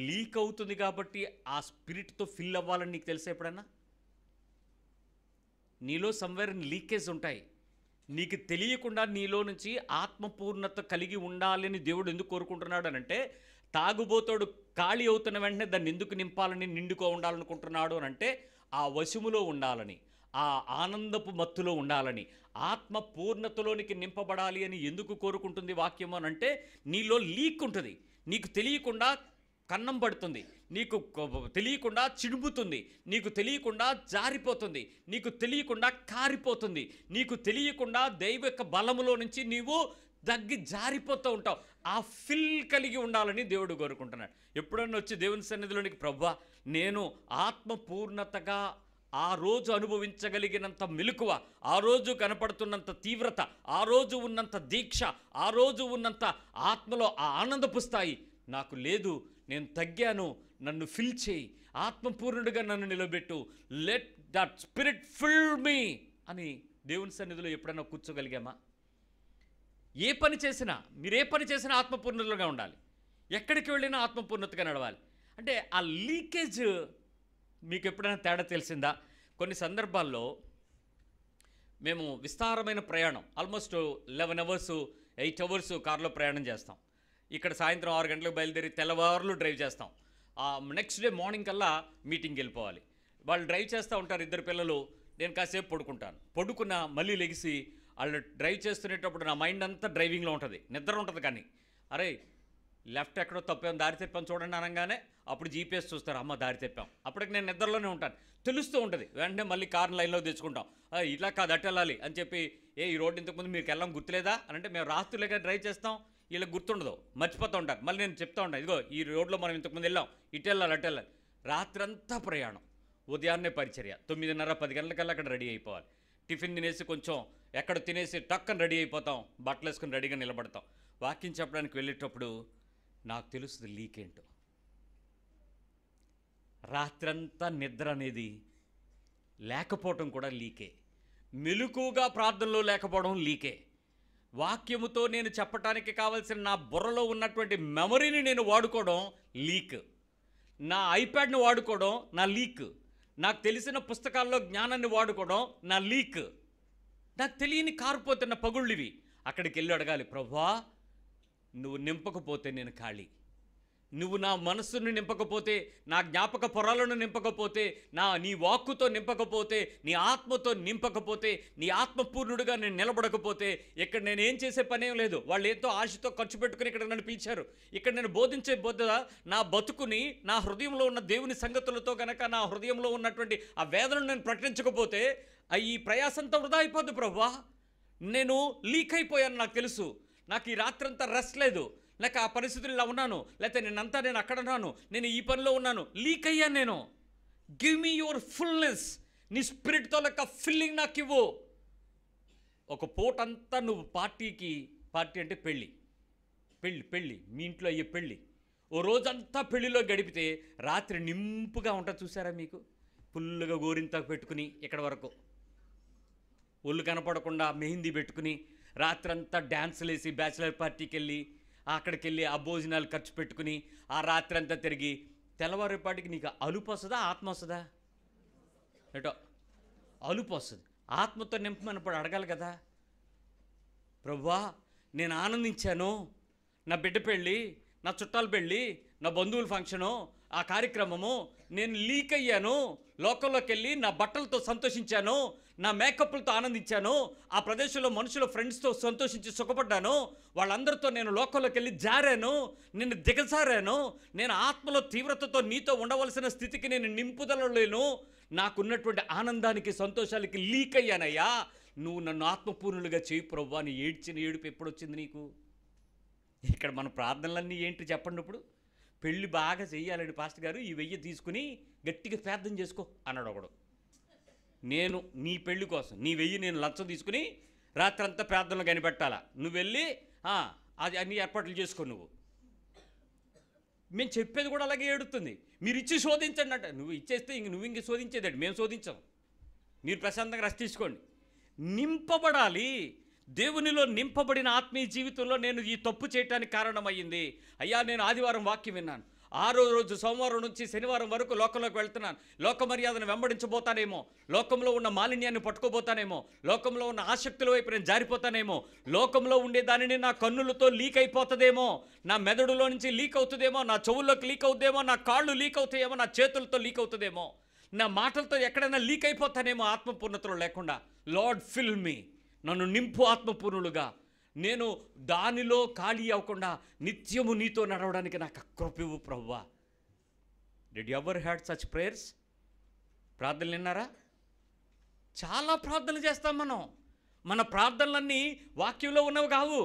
లీక్ అవుతుంది కాబట్టి ఆ స్పిరిట్తో ఫిల్ అవ్వాలని నీకు తెలుసా? ఎప్పుడన్నా నీలో సమ్వేర్ లీకేజ్ ఉంటాయి. నీకు తెలియకుండా నీలో నుంచి ఆత్మపూర్ణత కలిగి ఉండాలని దేవుడు ఎందుకు కోరుకుంటున్నాడు అనంటే, తాగుబోతోడు ఖాళీ అవుతున్న వెంటనే దాన్ని ఎందుకు నింపాలని నిండుకో ఉండాలనుకుంటున్నాడు అనంటే ఆ వశములో ఉండాలని, ఆ ఆనందపు మత్తులో ఉండాలని, ఆత్మ పూర్ణతలోనికి నింపబడాలి అని ఎందుకు కోరుకుంటుంది వాక్యం అనంటే నీలో లీక్ ఉంటుంది. నీకు తెలియకుండా కన్నం పడుతుంది, నీకు తెలియకుండా చిడుపుతుంది, నీకు తెలియకుండా జారిపోతుంది, నీకు తెలియకుండా కారిపోతుంది, నీకు తెలియకుండా దైవ యొక్క బలములో నుంచి నీవు దగ్గి జారిపోతూ ఉంటావు. ఆ ఫిల్ కలిగి ఉండాలని దేవుడు కోరుకుంటున్నాడు. ఎప్పుడన్నా వచ్చి దేవుని సన్నిధిలోనికి, ప్రభువా నేను ఆత్మ పూర్ణతగా ఆ రోజు అనుభవించగలిగినంత మెలకువ, ఆ రోజు కనపడుతున్నంత తీవ్రత, ఆ రోజు ఉన్నంత దీక్ష, ఆ రోజు ఉన్నంత ఆత్మలో ఆ ఆనందపు స్థాయి నాకు లేదు. నేను తగ్గాను, నన్ను ఫిల్ చేయి, ఆత్మపూర్ణుడిగా నన్ను నిలబెట్టు, let that spirit fill me అని దేవుని సన్నిధిలో ఎప్పుడైనా కూర్చోగలిగామా? ఏ పని చేసినా, మీరు ఏ పని చేసినా ఆత్మపూర్ణతగా ఉండాలి. ఎక్కడికి వెళ్ళినా ఆత్మపూర్ణతగా నడవాలి. అంటే ఆ లీకేజ్ మీకు ఎప్పుడైనా తేడా తెలిసిందా? కొన్ని సందర్భాల్లో మేము విస్తారమైన ప్రయాణం, ఆల్మోస్ట్ 11 అవర్స్ 8 అవర్స్ కార్లో ప్రయాణం చేస్తాం. ఇక్కడ సాయంత్రం 6 గంటలకు బయలుదేరి తెల్లవారులు డ్రైవ్ చేస్తాం. నెక్స్ట్ డే మార్నింగ్ కల్లా మీటింగ్కి వెళ్ళిపోవాలి. వాళ్ళు డ్రైవ్ చేస్తూ ఉంటారు, 2 పిల్లలు. నేను కాసేపు పడుకుంటాను. పడుకున్న మళ్ళీ లెగిసి వాళ్ళు డ్రైవ్ చేస్తునేటప్పుడు నా మైండ్ అంతా డ్రైవింగ్లో ఉంటుంది, నిద్ర ఉంటుంది. కానీ అరే లెఫ్ట్ ఎక్కడో తప్పాం, దారి తెప్పాం చూడండి అనగానే అప్పుడు జీపీఎస్ చూస్తారు, అమ్మ దారి తెప్పాం. అప్పటికి నేను నిద్రలోనే ఉంటాను, తెలుస్తూ ఉంటుంది. వెంటనే మళ్ళీ కార్ లైన్లో తెచ్చుకుంటాం. ఇట్లా కాదు అటు వెళ్ళాలి అని చెప్పి, ఈ రోడ్డు ఇంతకుముందు మీకు వెళ్ళాం గుర్తులేదా అని అంటే, మేము రాత్రులేగా డ్రైవ్ చేస్తాం, వీళ్ళకి గుర్తుండదు, మర్చిపోతూ ఉంటారు. మళ్ళీ నేను చెప్తా ఉంటాను, ఇదిగో ఈ రోడ్లో మనం ఇంతకుముందు వెళ్ళాం, ఇటు వెళ్ళాలి అటు వెళ్ళాలి. రాత్రంతా ప్రయాణం, ఉదయాన్నే పరిచర్య, 9:30 10 గంటలకల్లా అక్కడ రెడీ అయిపోవాలి. టిఫిన్ తినేసి కొంచెం ఎక్కడ తినేసి టక్కని రెడీ అయిపోతాం, బట్టలు వేసుకొని రెడీగా నిలబడతాం. వాకింగ్ చెప్పడానికి వెళ్ళేటప్పుడు నాకు తెలుస్తుంది లీక్ ఏంటో. రాత్రంతా నిద్ర అనేది లేకపోవటం కూడా లీకే. మెలకుగా ప్రార్థనలో లేకపోవడం లీకే. వాక్యముతో నేను చెప్పటానికి కావాల్సిన నా బుర్రలో ఉన్నటువంటి మెమరీని నేను వాడుకోవడం లీక్. నా ఐప్యాడ్ని వాడుకోవడం నా లీక్. నాకు తెలిసిన పుస్తకాల్లో జ్ఞానాన్ని వాడుకోవడం నా లీక్. నాకు తెలియని కారిపోతున్న పగుళ్ళివి. అక్కడికి వెళ్ళి అడగాలి, ప్రభువా నువ్వు నింపకపోతే నేను ఖాళీ, నువ్వు నా మనస్సును నింపకపోతే, నా జ్ఞాపక పొరలను నింపకపోతే, నీ వాక్కుతో నింపకపోతే, నీ ఆత్మతో నింపకపోతే, నీ ఆత్మపూర్ణుడిగా నేను నిలబడకపోతే ఇక్కడ నేను ఏం చేసే పనేం లేదు. వాళ్ళు ఎంతో ఆశతో ఖర్చు పెట్టుకుని ఇక్కడ నన్ను పిలిచారు. ఇక్కడ నేను బోధించే బోధ నా బతుకుని, నా హృదయంలో ఉన్న దేవుని సంగతులతో కనుక నా హృదయంలో ఉన్నటువంటి ఆ వేదనను నేను ప్రకటించకపోతే ఈ ప్రయాసంతా వృధా అయిపోద్దు. ప్రభువా నేను లీక్ అయిపోయాను, నాకు తెలుసు. నాకు ఈ రాత్రంతా రెస్ట్ లేదు, లేక ఆ పరిస్థితులు ఇలా ఉన్నాను, లేకపోతే నేను అక్కడ ఉన్నాను, నేను ఈ పనిలో ఉన్నాను, లీక్ అయ్యాను నేను. Give me your fullness. నీ స్పిరిట్తో లెక్క ఫిల్లింగ్ నాకు ఇవ్వు. ఒక పూటంతా నువ్వు పార్టీ అంటే పెళ్ళి మీ ఇంట్లో అయ్యే పెళ్ళి, ఓ రోజంతా పెళ్ళిలో గడిపితే రాత్రి నింపుగా ఉంటుంది. చూసారా మీకు? ఫుల్గా గోరింతాకు పెట్టుకుని ఇక్కడ వరకు ఒళ్ళు కనపడకుండా మెహిందీ పెట్టుకుని రాత్రంతా డ్యాన్సులు వేసి బ్యాచిలర్ పార్టీకి వెళ్ళి అక్కడికి వెళ్ళి ఆ భోజనాలు ఖర్చు పెట్టుకుని ఆ రాత్రంతా తిరిగి తెల్లవారేపాటికి నీకు అలుపు వస్తుందా, ఆత్మ వస్తుందా? ఏటో అలుపు వస్తుంది. ఆత్మతో నింపమన్నప్పుడు అడగాలి కదా, ప్రభువా నేను ఆనందించాను, నా బిడ్డ పెళ్ళి, నా చుట్టాల పెళ్ళి, నా బంధువుల ఫంక్షను, ఆ కార్యక్రమము, నేను లీక్ అయ్యాను, లోకంలోకి వెళ్ళి నా బట్టలతో సంతోషించాను, నా మేకప్లతో ఆనందించాను, ఆ ప్రదేశంలో మనుషుల ఫ్రెండ్స్తో సంతోషించి సుఖపడ్డాను, వాళ్ళందరితో నేను లోకంలోకి వెళ్ళి జారాను, నేను దిగజారాను, నేను ఆత్మలో తీవ్రతతో నీతో ఉండవలసిన స్థితికి నేను నింపుదల లేను, నాకున్నటువంటి ఆనందానికి సంతోషాలకి లీక్ అయ్యానయ్యా, నువ్వు నన్ను ఆత్మపూర్ణులుగా చేయి ప్రభువా అని ఏడ్చిన ఏడుపు ఎప్పుడొచ్చింది నీకు? ఇక్కడ మన ప్రార్థనలన్నీ ఏంటి చెప్పండి. ఇప్పుడు పెళ్ళి బాగా చెయ్యాలండి పాస్టర్ గారు, ఈ 1000 తీసుకుని గట్టిగా ప్రార్థన చేసుకో అన్నాడు ఒకడు. నేను నీ పెళ్లి కోసం నీ 1000 నేను లంచం తీసుకుని రాత్రంతా ప్రార్థనలు కనిపెట్టాలా, నువ్వు వెళ్ళి అది అన్ని ఏర్పాట్లు చేసుకో. మేము చెప్పేది కూడా అలాగే ఏడుతుంది. మీరు ఇచ్చి శోధించండి అంట. నువ్వు ఇచ్చేస్తే నువ్వు ఇంక శోధించేదండి, మేము శోధించాం. మీరు ప్రశాంతంగా రెస్ట్ తీసుకోండి. నింపబడాలి. దేవునిలో నింపబడిన ఆత్మీయ జీవితంలో నేను ఈ తప్పు చేయడానికి కారణమయ్యింది. అయ్యా నేను ఆదివారం వాక్యం విన్నాను, 6వ రోజు సోమవారం నుంచి శనివారం వరకు లోకంలోకి వెళ్తున్నాను, లోక మర్యాదను వెంబడించబోతానేమో, లోకంలో ఉన్న మాలిన్యాన్ని పట్టుకోబోతానేమో, లోకంలో ఉన్న ఆసక్తుల వైపు నేను జారిపోతానేమో, లోకంలో ఉండే దానిని నా కన్నులతో లీక్ అయిపోతుందేమో, నా మెదడులో నుంచి లీక్ అవుతుందేమో, నా చెవుల్లోకి లీక్ అవుతుందేమో, నా కాళ్ళు లీక్ అవుతాయేమో, నా చేతులతో లీక్ అవుతుందేమో, నా మాటలతో ఎక్కడైనా లీక్ అయిపోతానేమో ఆత్మపూర్ణతలో లేకుండా. లార్డ్ ఫిల్ మీ, నన్ను నింపు ఆత్మపూర్ణులుగా, నేను దానిలో ఖాళీ అవ్వకుండా నిత్యము నీతో నడవడానికి నాకు కృప ప్రభువా. Did you ever had such prayers? ప్రార్థనలు విన్నారా? చాలా ప్రార్థనలు చేస్తాం మనం. మన ప్రార్థనలన్నీ వాక్యంలో ఉన్నవి కావు.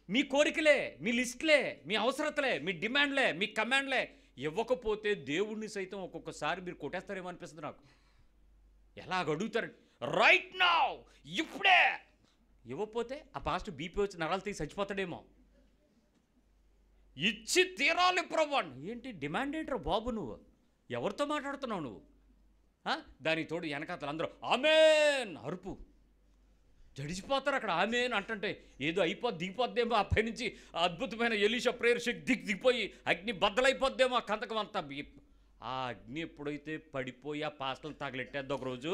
మీ కోరికలే, మీ లిస్టులే, మీ అవసరతలే, మీ డిమాండ్లే, మీ కమాండ్లే. ఇవ్వకపోతే దేవుణ్ణి సైతం ఒక్కొక్కసారి మీరు కొట్టేస్తారేమో అనిపిస్తుంది నాకు. ఎలా అడుగుతారు రైట్ నౌ, ఇప్పుడే. ఇవ్వకపోతే ఆ పాస్ట్ బీపీ వచ్చి నరాలు తీసి చచ్చిపోతాడేమో. ఇచ్చి తీరాలి ప్రభు. ఏంటి డిమాండ్ ఏంట్రా బాబు, నువ్వు ఎవరితో మాట్లాడుతున్నావు నువ్వు? దానికి తోడు వెనకాతలు అందరూ ఆమేన్ అరుపు, జడిచిపోతారు అక్కడ. ఆమేన్ అంటుంటే ఏదో దిగిపోద్దేమో, ఆ పైనుంచి అద్భుతమైన ఎలీషా ప్రేయర్ శక్తి దిగిపోయి అగ్ని బద్దలైపోద్దేమో ఆ కంతకం అంతా. ఆ అగ్ని ఎప్పుడైతే పడిపోయి ఆ పాస్టలు తగలెట్టేద్దు ఒకరోజు,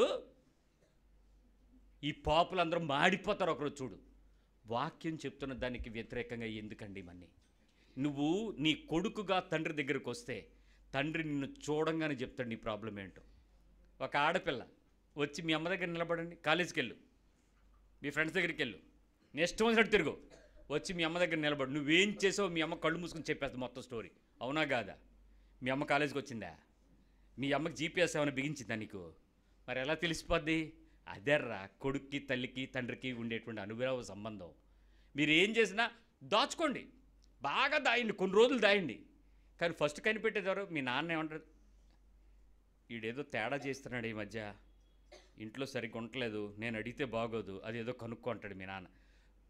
ఈ పాపులందరూ మాడిపోతారు ఒకరోజు. చూడు, వాక్యం చెప్తున్న దానికి వ్యతిరేకంగా ఎందుకండి మన్ని? నువ్వు నీ కొడుకుగా తండ్రి దగ్గరికి వస్తే తండ్రి నిన్ను చూడంగానే చెప్తాడు నీ ప్రాబ్లం ఏంటో. ఒక ఆడపిల్ల వచ్చి మీ అమ్మ దగ్గర నిలబడండి, కాలేజీకి వెళ్ళు, మీ ఫ్రెండ్స్ దగ్గరికి వెళ్ళు, నెక్స్ట్ వచ్చినట్టు తిరుగు, వచ్చి మీ అమ్మ దగ్గర నిలబడు. నువ్వేం చేసావు మీ అమ్మ కళ్ళు మూసుకుని చెప్పేస్తుంది మొత్తం స్టోరీ. అవునా కాదా? మీ అమ్మ కాలేజీకి వచ్చిందా? మీ అమ్మకి జీపీఎస్ ఏమైనా బిగించిందా నీకు? మరి ఎలా తెలిసిపోద్ది? అదేర్రా కొడుక్కి తల్లికి తండ్రికి ఉండేటువంటి అనుభవ సంబంధం. మీరు ఏం చేసినా దాచుకోండి, బాగా దాయండి, కొన్ని రోజులు దాయండి. కానీ ఫస్ట్ కనిపెట్టేదారు మీ నాన్న ఏమంటారు, వీడేదో తేడా చేస్తున్నాడు ఈ మధ్య, ఇంట్లో సరిగ్గా ఉండట్లేదు, నేను అడిగితే బాగోదు, అదేదో కనుక్కో అంటాడు మీ నాన్న.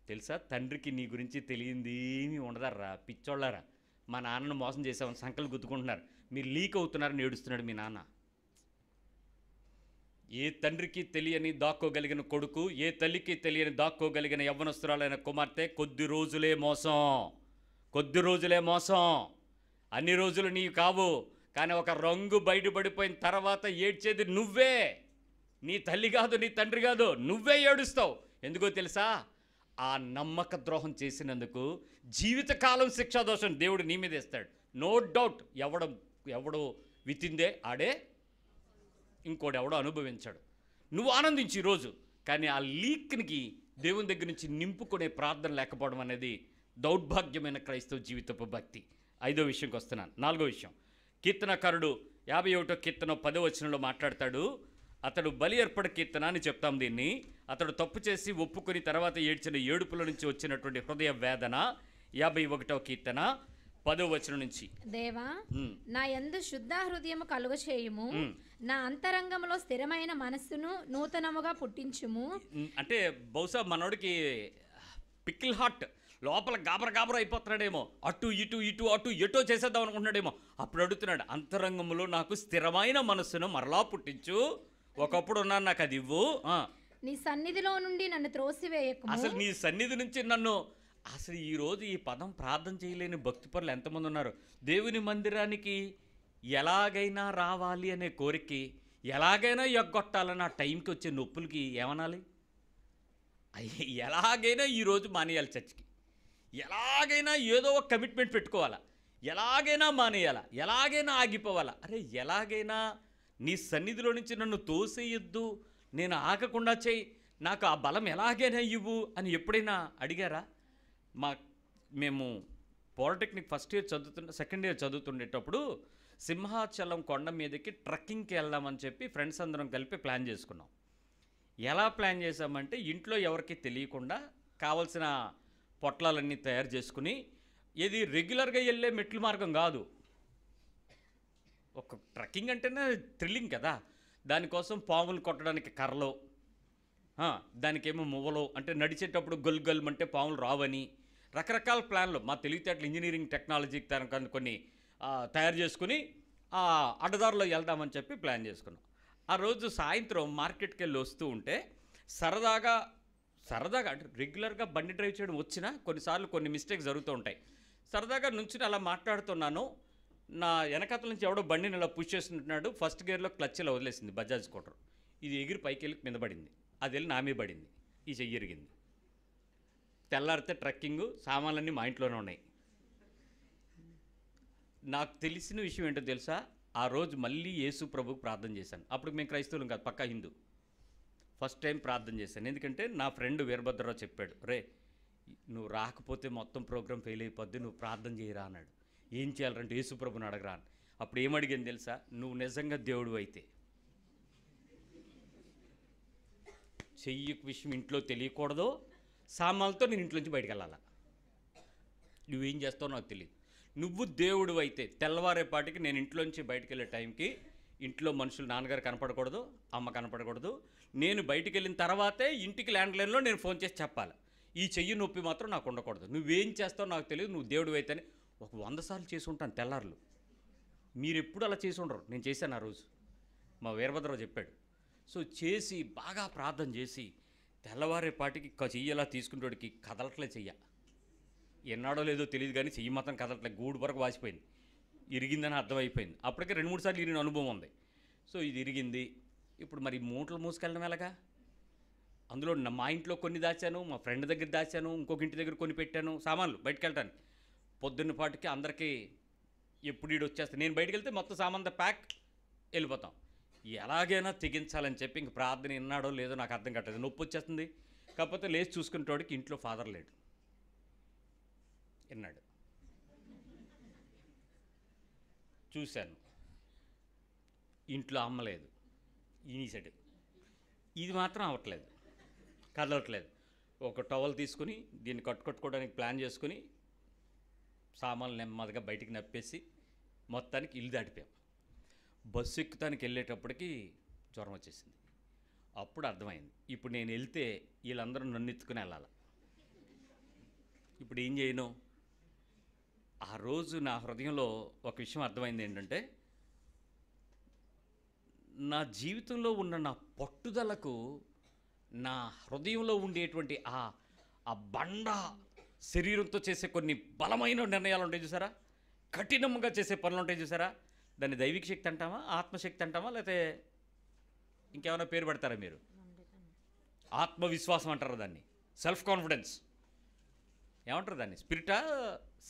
తెలుసా, తండ్రికి నీ గురించి తెలియంది ఏమీ ఉండదర్రా పిచ్చోళ్ళారా. మా నాన్నను మోసం చేసామని సంకలు గుద్దుకుంటున్నారు, మీరు లీక్ అవుతున్నారని ఏడుస్తున్నాడు మీ నాన్న. ఏ తండ్రికి తెలియని దాక్కోగలిగిన కొడుకు, ఏ తల్లికి తెలియని దాక్కోగలిగిన యవ్వనస్తురాలైన కుమార్తె కొద్ది రోజులే మోసం, కొద్ది రోజులే మోసం. అన్ని రోజులు నీవు కావు, కానీ ఒక రంగు బయటపడిపోయిన తర్వాత ఏడ్చేది నువ్వే, నీ తల్లి కాదు, నీ తండ్రి కాదు, నువ్వే ఏడుస్తావు. ఎందుకో తెలుసా? ఆ నమ్మక ద్రోహం చేసినందుకు జీవితకాలం శిక్షాదోషం దేవుడు నీ మీద ఇస్తాడు. No doubt. ఎవడు వితిందే ఆడే ఇంకోటి ఎవడో అనుభవించాడు. నువ్వు ఆనందించి ఈరోజు, కానీ ఆ లీక్నికి దేవుని దగ్గర నుంచి నింపుకునే ప్రార్థన లేకపోవడం అనేది దౌర్భాగ్యమైన క్రైస్తవ జీవితపు భక్తి. 5వ విషయంకి వస్తున్నాను. 4వ విషయం, కీర్తనకారుడు 51వ కీర్తన 10వ వచనంలో మాట్లాడతాడు. అతడు బలి అర్పణ కీర్తన అని చెప్తాం దీన్ని. అతడు తప్పు చేసి ఒప్పుకొని తర్వాత ఏడ్చిన ఏడుపుల నుంచి వచ్చినటువంటి హృదయ వేదన. 51వ కీర్తన 10వ వచనం నుంచి, దేవా నా యందు శుద్ధ హృదయము కలుగ చేయుము, నా అంతరంగంలో స్థిరమైన మనస్సును నూతనముగా పుట్టించుము. అంటే బహుశా మనోడికి పికిల్ హార్ట్, లోపల గాబర అయిపోతున్నాడేమో, అటు ఇటు ఇటు అటు ఎటో చేసేద్దాం అనుకుంటున్నాడేమో. అప్పుడు అడుగుతున్నాడు, అంతరంగంలో నాకు స్థిరమైన మనస్సును మరలా పుట్టించు, ఒకప్పుడు ఉన్నాను నాకు అది ఇవ్వు. నీ సన్నిధిలో నుండి నన్ను త్రోసివేయకుము. అసలు నీ సన్నిధి నుంచి నన్ను, అసలు ఈరోజు ఈ పదం ప్రార్థన చేయలేని భక్తి పరులు ఎంతమంది ఉన్నారు? దేవుని మందిరానికి ఎలాగైనా రావాలి అనే కోరికకి, ఎలాగైనా ఎగ్గొట్టాలని ఆ టైంకి వచ్చే నొప్పులకి ఏమనాలి? ఎలాగైనా ఈరోజు మానేయాలి చర్చికి, ఎలాగైనా ఏదో ఒక కమిట్మెంట్ పెట్టుకోవాలా, ఎలాగైనా మానేయాలా, ఎలాగైనా ఆగిపోవాలా. అరే ఎలాగైనా నీ సన్నిధిలో నుంచి నన్ను తోసేయొద్దు, నేను ఆగకుండా చేయి, నాకు ఆ బలం ఎలాగైనా ఇవ్వు అని ఎప్పుడైనా అడిగారా? మేము పాలిటెక్నిక్ సెకండ్ ఇయర్ చదువుతుండేటప్పుడు సింహాచలం కొండ మీదకి ట్రెక్కింగ్కి వెళ్దామని చెప్పి ఫ్రెండ్స్ అందరం కలిపి ప్లాన్ చేసుకున్నాం. ఎలా ప్లాన్ చేసామంటే, ఇంట్లో ఎవరికి తెలియకుండా కావలసిన పొట్లాలన్నీ తయారు చేసుకుని, ఇది రెగ్యులర్గా వెళ్ళే మెట్ల మార్గం కాదు, ఒక ట్రెక్కింగ్ అంటేనే థ్రిల్లింగ్ కదా. దానికోసం పాములు కొట్టడానికి కర్రలు, దానికేమో మువ్వలు, అంటే నడిచేటప్పుడు గొల్గొల్మంటే పాములు రావని, రకరకాల ప్లాన్లు మా తెలివితేటలు ఇంజనీరింగ్ టెక్నాలజీ కొన్ని తయారు చేసుకుని అడ్డదారిలో వెళ్దామని చెప్పి ప్లాన్ చేసుకున్నాం. ఆ రోజు సాయంత్రం మార్కెట్కి వెళ్ళి వస్తూ ఉంటే సరదాగా అంటే రెగ్యులర్గా బండి డ్రైవ్ చేయడం వచ్చినా కొన్నిసార్లు కొన్ని మిస్టేక్స్ జరుగుతూ ఉంటాయి. సరదాగా నుంచుని అలా మాట్లాడుతున్నాను, నా వెనకాతల నుంచి ఎవడో బండిని ఇలా పుష్ చేస్తుంటున్నాడు. ఫస్ట్ గేర్లో క్లచ్ ఇలా వదిలేసింది బజాజ్ స్కూటర్. ఇది ఎగిరి పైకి వెళ్ళి మీద పడింది, అది వెళ్ళి నా మీద పడింది, ఈ చెయ్యి ఎరిగింది. తెల్లారితే ట్రెక్కింగ్ సామాన్లన్నీ మా ఇంట్లోనే ఉన్నాయి. నాకు తెలిసిన విషయం ఏంటో తెలుసా? ఆ రోజు మళ్ళీ యేసు ప్రభుకు ప్రార్థన చేశాను. అప్పుడు మేము క్రైస్తవులం కాదు, పక్కా హిందూ. ఫస్ట్ టైం ప్రార్థన చేశాను. ఎందుకంటే నా ఫ్రెండ్ వీరభద్రరావు చెప్పాడు, రే నువ్వు రాకపోతే మొత్తం ప్రోగ్రాం ఫెయిల్ అయిపోద్ది, నువ్వు ప్రార్థన చేయరా అన్నాడు. ఏం చేయాలంటే యేసు ప్రభుని అడగరా అని. అప్పుడు ఏమడిగాను తెలుసా? నువ్వు నిజంగా దేవుడు అయితే చెయ్యి విషయం ఇంట్లో తెలియకూడదు, సామాన్లతో నేను ఇంట్లోంచి బయటకు వెళ్ళాలా, నువ్వేం చేస్తావో నాకు తెలియదు. నువ్వు దేవుడు అయితే తెల్లవారేపాటికి నేను ఇంట్లోంచి బయటకు వెళ్ళే టైంకి ఇంట్లో మనుషులు, నాన్నగారు కనపడకూడదు, అమ్మ కనపడకూడదు. నేను బయటికి వెళ్ళిన తర్వాతే ఇంటికి ల్యాండ్లైన్లో నేను ఫోన్ చేసి చెప్పాలి, ఈ చెయ్యి నొప్పి మాత్రం నాకు ఉండకూడదు, నువ్వేం చేస్తావో నాకు తెలియదు, నువ్వు దేవుడు అయితే అని. ఒక 100 సార్లు చేసి ఉంటాను తెల్లారులు. మీరు ఎప్పుడు అలా చేసి ఉండరు, నేను చేశాను ఆ రోజు. మా వీరభద్రరావు చెప్పాడు. సో చేసి బాగా ప్రార్థన చేసి తెల్లవారేపాటికి చెయ్యలా తీసుకునేవాడికి కదలట్లే చెయ్య. ఎన్నాడో లేదో తెలియదు కానీ చెయ్యి మాత్రం కదలట్లే, గూడు వరకు వాసిపోయింది, ఇరిగిందని అర్థమైపోయింది. అప్పటికే 2-3 సార్లు ఇరిగిన అనుభవం ఉంది. సో ఇది ఇరిగింది. ఇప్పుడు మరి మూటలు మూసుకెళ్ళడం ఎలాగా? అందులో మా ఇంట్లో కొన్ని దాచాను, మా ఫ్రెండ్ దగ్గర దాచాను, ఇంకొక ఇంటి దగ్గర కొన్ని పెట్టాను సామాన్లు బయటకు వెళ్ళటానికి. పొద్దున్నపాటికి అందరికీ ఎప్పుడు ఈడు వచ్చేస్తాను, నేను బయటకు వెళ్తే మొత్తం సామాన్తో ప్యాక్ వెళ్ళిపోతాం. ఎలాగైనా తెగించాలని చెప్పి ఇంక ప్రార్థన విన్నాడో లేదో నాకు అర్థం కావట్లేదు. నొప్పి వచ్చేస్తుంది. కాకపోతే లేచి చూసుకునేటోడికి ఇంట్లో ఫాదర్ లేడు, విన్నాడు. చూశాను, ఇంట్లో అమ్మ లేదు, ఈనిసాడు. ఇది మాత్రం అవ్వట్లేదు, కదలట్లేదు. ఒక టవల్ తీసుకుని దీన్ని కట్టుకోవడానికి ప్లాన్ చేసుకుని సామాన్లు నెమ్మదిగా బయటికి నప్పేసి మొత్తానికి ఇల్లు దాటిపోయాం. బస్సు ఎక్కుతానికి వెళ్ళేటప్పటికి జ్వరం వచ్చేసింది. అప్పుడు అర్థమైంది, ఇప్పుడు నేను వెళ్తే వీళ్ళందరూ నన్ను ఎత్తుకుని వెళ్ళాలి. ఇప్పుడు ఏం చేయను? ఆ రోజు నా హృదయంలో ఒక విషయం అర్థమైంది ఏంటంటే, నా జీవితంలో ఉన్న నా పట్టుదలకు, నా హృదయంలో ఉండేటువంటి ఆ బండ శరీరంతో చేసే కొన్ని బలమైన నిర్ణయాలు ఉంటాయి చూసారా, కఠినంగా చేసే పనులు ఉంటాయి చూసారా, దాన్ని దైవిక శక్తి అంటామా, ఆత్మశక్తి అంటామా, లేకపోతే ఇంకేమైనా పేరు పెడతారా మీరు? ఆత్మవిశ్వాసం అంటారు దాన్ని, సెల్ఫ్ కాన్ఫిడెన్స్ ఏమంటారు దాన్ని, స్పిరిటా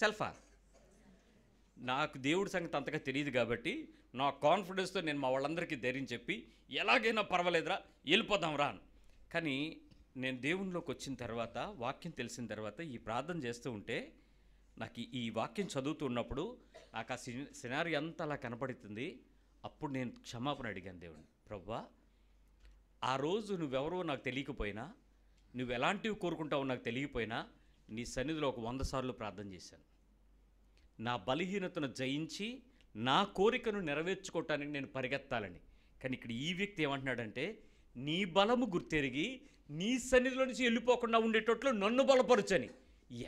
సెల్ఫా? నాకు దేవుడి సంగతి అంతగా తెలియదు కాబట్టి నా కాన్ఫిడెన్స్తో నేను మా వాళ్ళందరికీ ధైర్యం చెప్పి ఎలాగైనా పర్వాలేదురా వెళ్ళిపోదాం రా అని. కానీ నేను దేవునిలోకి వచ్చిన తర్వాత, వాక్యం తెలిసిన తర్వాత ఈ ప్రార్థన చేస్తూ ఉంటే, నాకు ఈ వాక్యం చదువుతూ ఉన్నప్పుడు నాకు ఆ సినారీ అంతా అలా కనపడుతుంది. అప్పుడు నేను క్షమాపణ అడిగాను దేవుడిని, ప్రభువా ఆ రోజు నువ్వెవరో నాకు తెలియకపోయినా, నువ్వు ఎలాంటివి కోరుకుంటావో నాకు తెలియకపోయినా, నీ సన్నిధిలో ఒక 100 సార్లు ప్రార్థన చేశాను. నా బలహీనతను జయించి నా కోరికను నెరవేర్చుకోవటానికి నేను పరిగెత్తాలని. కానీ ఇక్కడ ఈ వ్యక్తి ఏమంటున్నాడంటే, నీ బలము గుర్తెరిగి నీ సన్నిధిలో నుంచి వెళ్ళిపోకుండా ఉండేటట్లు నన్ను బలపరచని.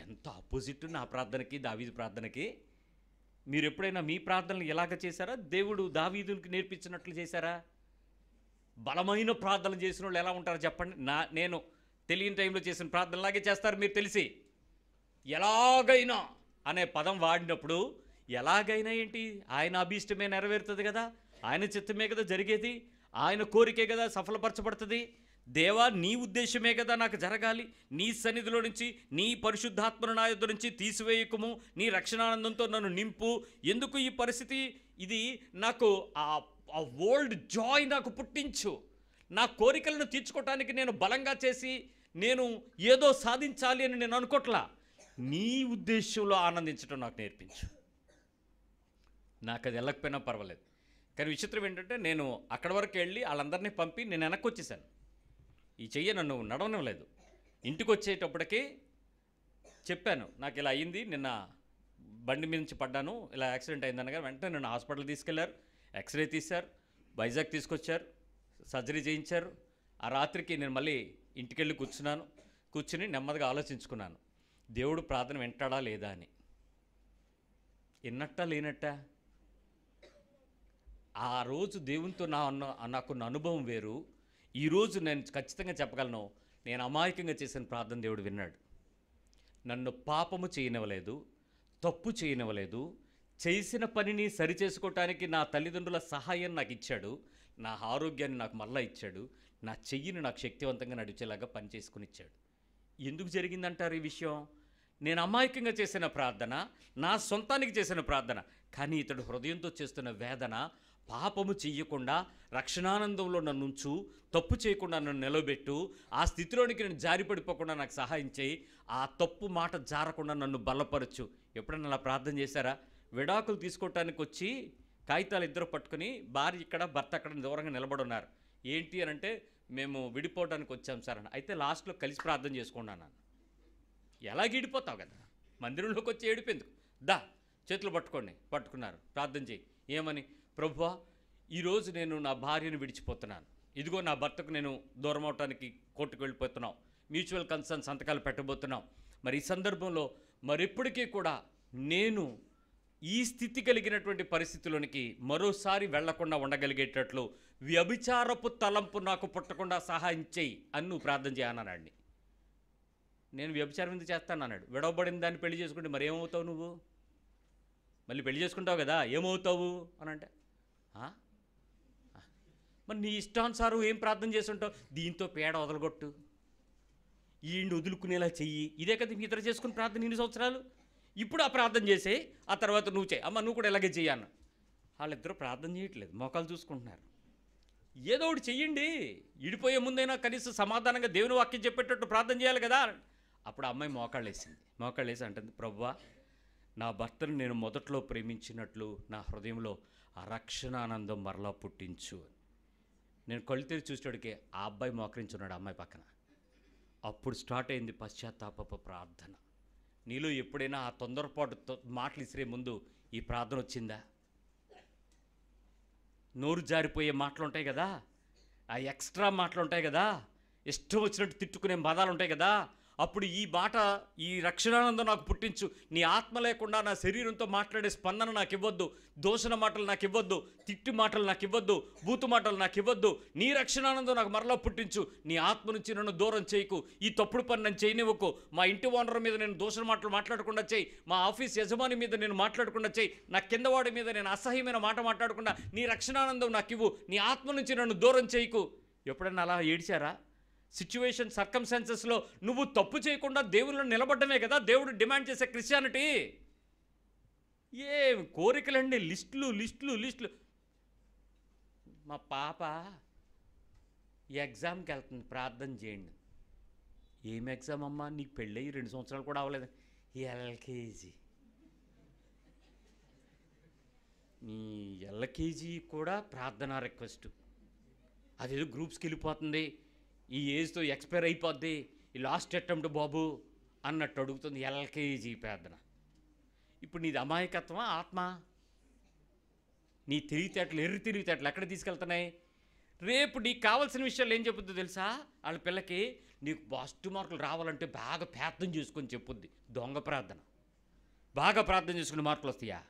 ఎంత ఆపోజిట్ నా ప్రార్థనకి, దావీదు ప్రార్థనకి. మీరు ఎప్పుడైనా మీ ప్రార్థనలు ఎలాగ చేశారా? దేవుడు దావీదునికి నేర్పించినట్లు చేశారా? బలమైన ప్రార్థన చేసిన వాళ్ళు ఎలా ఉంటారో చెప్పండి. నేను తెలియని టైంలో చేసిన ప్రార్థనలాగే చేస్తారు మీరు తెలిసి. ఎలాగైనా అనే పదం వాడినప్పుడు ఎలాగైనా ఏంటి, ఆయన అభీష్టమే నెరవేరుతుంది కదా, ఆయన చిత్తమే కదా జరిగేది, ఆయన కోరికే కదా సఫలపరచబడుతుంది. దేవా నీ ఉద్దేశమే కదా నాకు జరగాలి, నీ సన్నిధిలో నుంచి నీ పరిశుద్ధాత్మను నా యొద్ద నుంచి తీసివేయకము, నీ రక్షణానందంతో నన్ను నింపు. ఎందుకు ఈ పరిస్థితి, ఇది నాకు ఆ ఓల్డ్ జాయ్ నాకు పుట్టించు. నా కోరికలను తీర్చుకోవటానికి నేను బలంగా చేసి నేను ఏదో సాధించాలి అని నేను అనుకోట్లా, నీ ఉద్దేశంలో ఆనందించడం నాకు నేర్పించు. నాకు అది వెళ్ళకపోయినా పర్వాలేదు. కానీ విచిత్రం ఏంటంటే నేను అక్కడి వరకు వెళ్ళి వాళ్ళందరినీ పంపి నేను వెనక్కి వచ్చేసాను. ఈ చెయ్యి నన్ను నడవనివ్వలేదు. ఇంటికి వచ్చేటప్పటికి చెప్పాను, నాకు ఇలా అయ్యింది, నిన్న బండి మీద నుంచి పడ్డాను, ఇలా యాక్సిడెంట్ అయిందనగా వెంటనే నన్ను హాస్పిటల్ తీసుకెళ్లారు, ఎక్స్రే తీశారు, వైజాగ్ తీసుకొచ్చారు, సర్జరీ చేయించారు. ఆ రాత్రికి నేను మళ్ళీ ఇంటికి వెళ్ళి కూర్చుని నెమ్మదిగా ఆలోచించుకున్నాను, దేవుడు ప్రార్థన వింటాడా లేదా అని. విన్నట్టా లేనట్టా? ఆ రోజు దేవునితో నాకున్న అనుభవం వేరు. ఈరోజు నేను ఖచ్చితంగా చెప్పగలను, నేను అమాయకంగా చేసిన ప్రార్థన దేవుడు విన్నాడు. నన్ను పాపము చేయనివ్వలేదు, తప్పు చేయనివ్వలేదు, చేసిన పనిని సరిచేసుకోవటానికి నా తల్లిదండ్రుల సహాయం నాకు ఇచ్చాడు, నా ఆరోగ్యాన్ని నాకు మళ్ళా ఇచ్చాడు, నా చెయ్యిని నాకు శక్తివంతంగా నడిచేలాగా పని చేసుకుని ఇచ్చాడు. ఎందుకు జరిగిందంటారు ఈ విషయం? నేను అమాయకంగా చేసిన ప్రార్థన, నా సొంతానికి చేసిన ప్రార్థన, కానీ ఇతడు హృదయంతో చేస్తున్న వేదన, పాపము చెయ్యకుండా రక్షణానందంలో నన్ను ఉంచు, తప్పు చేయకుండా నన్ను నిలబెట్టు, ఆ స్థితిలోనికి నేను జారిపడిపోకుండా నాకు సహాయం చేయి, ఆ తప్పు మాట జారకుండా నన్ను బలపరచు. ఎప్పుడన్నా అలా ప్రార్థన చేశారా? విడాకులు తీసుకోవటానికి వచ్చి కాగితాలు ఇద్దరు పట్టుకుని భార్య ఇక్కడ భర్త అక్కడ దూరంగా నిలబడి ఉన్నారు. ఏంటి అని అంటే, మేము విడిపోవడానికి వచ్చాం సార్ అని. అయితే లాస్ట్లో కలిసి ప్రార్థన చేసుకున్నాను. ఎలా గీడిపోతావు కదా, మందిరంలోకి వచ్చి ఏడిపోయిందుకు, దా చేతులు పట్టుకున్నారు, ప్రార్థన చేయి. ఏమని? ప్రభువా, ఈరోజు నేను నా భార్యను విడిచిపోతున్నాను, ఇదిగో నా భర్తకు నేను దూరం అవటానికి కోర్టుకు వెళ్ళిపోతున్నాం, మ్యూచువల్ కన్సర్న్ సంతకాలు పెట్టబోతున్నాం. మరి ఈ సందర్భంలో మరెప్పటికీ కూడా నేను ఈ స్థితి కలిగినటువంటి పరిస్థితిలోనికి మరోసారి వెళ్లకుండా ఉండగలిగేటట్లు వ్యభిచారపు తలంపు నాకు పుట్టకుండా సహాయం చేయి అని నువ్వు ప్రార్థన చేయన్నాడు. నేను వ్యభిచారం ఎందుకు చేస్తాను అన్నాడు. విడవబడిన దాన్ని పెళ్లి చేసుకుంటే మరి ఏమవుతావు నువ్వు? మళ్ళీ పెళ్లి చేసుకుంటావు కదా, ఏమవుతావు అని అంటే, మరి నీ ఇష్టానుసారం ఏం ప్రార్థన చేస్తుంటావు? దీంతో పేడ వదలగొట్టు, ఈయన్ని వదులుకునేలా చెయ్యి, ఇదే కదా ఇతర చేసుకుని ప్రార్థన ఇన్ని సంవత్సరాలు. ఇప్పుడు ఆ ప్రార్థన చేసే, ఆ తర్వాత నువ్వు చేయి, అమ్మ నువ్వు కూడా ఇలాగే చెయ్యన్న. వాళ్ళిద్దరూ ప్రార్థన చేయట్లేదు, మోకాలు చూసుకుంటున్నారు. ఏదో ఒకటి చెయ్యండి, ఇడిపోయే ముందైనా కనీసం సమాధానంగా దేవుని వాక్యం చెప్పేటట్టు ప్రార్థన చేయాలి కదా. అప్పుడు ఆ అమ్మాయి మోకాళ్ళు వేసి అంటుంది, ప్రభువా, నా భర్తను నేను మొదట్లో ప్రేమించినట్లు నా హృదయంలో ఆ రక్షణానందం మరలా పుట్టించు. నేను కళ్ళు తెరిచి చూసేటోడికి ఆ అబ్బాయి మోకరించున్నాడు అమ్మాయి పక్కన. అప్పుడు స్టార్ట్ అయింది పశ్చాత్తాప ప్రార్థన. నీలో ఎప్పుడైనా ఆ తొందరపాటు మాటలు ఇసిరే ముందు ఈ ప్రార్థన వచ్చిందా? నోరు జారిపోయే మాటలు ఉంటాయి కదా, ఆ ఎక్స్ట్రా మాటలు ఉంటాయి కదా, ఇష్టం వచ్చినట్టు తిట్టుకునే పదాలు ఉంటాయి కదా, అప్పుడు ఈ మాట, ఈ రక్షణానందం నాకు పుట్టించు, నీ ఆత్మ లేకుండా నా శరీరంతో మాట్లాడే స్పందన నాకు ఇవ్వద్దు, దోషణ మాటలు నాకు ఇవ్వద్దు, తిట్టు మాటలు నాకు ఇవ్వద్దు, బూతు మాటలు నాకు ఇవ్వద్దు, నీ రక్షణానందం నాకు మరలా పుట్టించు, నీ ఆత్మ నుంచి నన్ను దూరం చేయకు, ఈ తప్పుడు పని నన్ను చేయనివ్వకు, మా ఇంటి ఓనర్ మీద నేను దోషణ మాటలు మాట్లాడకుండా చేయి, మా ఆఫీస్ యజమాని మీద నేను మాట్లాడకుండా చేయి, నా కిందవాడి మీద నేను అసహ్యమైన మాట మాట్లాడకుండా నీ రక్షణానందం నాకు ఇవ్వు, నీ ఆత్మ నుంచి నన్ను దూరం చేయకు. ఎప్పుడైనా అలా ఏడ్చారా? సిచ్యువేషన్ సర్కమ్స్టాన్సెస్లో నువ్వు తప్పు చేయకుండా దేవుళ్ళు నిలబడ్డమే కదా దేవుడు డిమాండ్ చేసే క్రిస్టియానిటీ. ఏం కోరికలండి, లిస్టులు. మా పాప ఎగ్జామ్కి వెళ్తుంది, ప్రార్థన చేయండి. ఏం ఎగ్జామ్ అమ్మా? నీకు పెళ్ళయి 2 సంవత్సరాలు కూడా అవ్వలేదు. ఎల్కేజీ. నీ ఎల్కేజీ కూడా ప్రార్థన రిక్వెస్ట్. అదేదో గ్రూప్స్కి వెళ్ళిపోతుంది, ఈ ఏజ్తో ఎక్స్పైర్ అయిపోద్ది, ఈ లాస్ట్ అటెంప్ట్ బాబు అన్నట్టు అడుగుతుంది. ఎల్కేజీ ప్రార్థన. ఇప్పుడు నీది అమాయకత్వమా ఆత్మ? నీ తెలివితేటలు, ఎర్రి తెలివితేటలు ఎక్కడ తీసుకెళ్తున్నాయి? రేపు నీకు కావాల్సిన విషయాలు ఏం చెప్పుద్దో తెలుసా? వాళ్ళ పిల్లకి నీకు ఫస్ట్ మార్కులు రావాలంటే బాగా ప్రార్థన చేసుకొని చెప్పుద్ది. దొంగ ప్రార్థన. బాగా ప్రార్థన చేసుకుని మార్కులు వస్తాయా?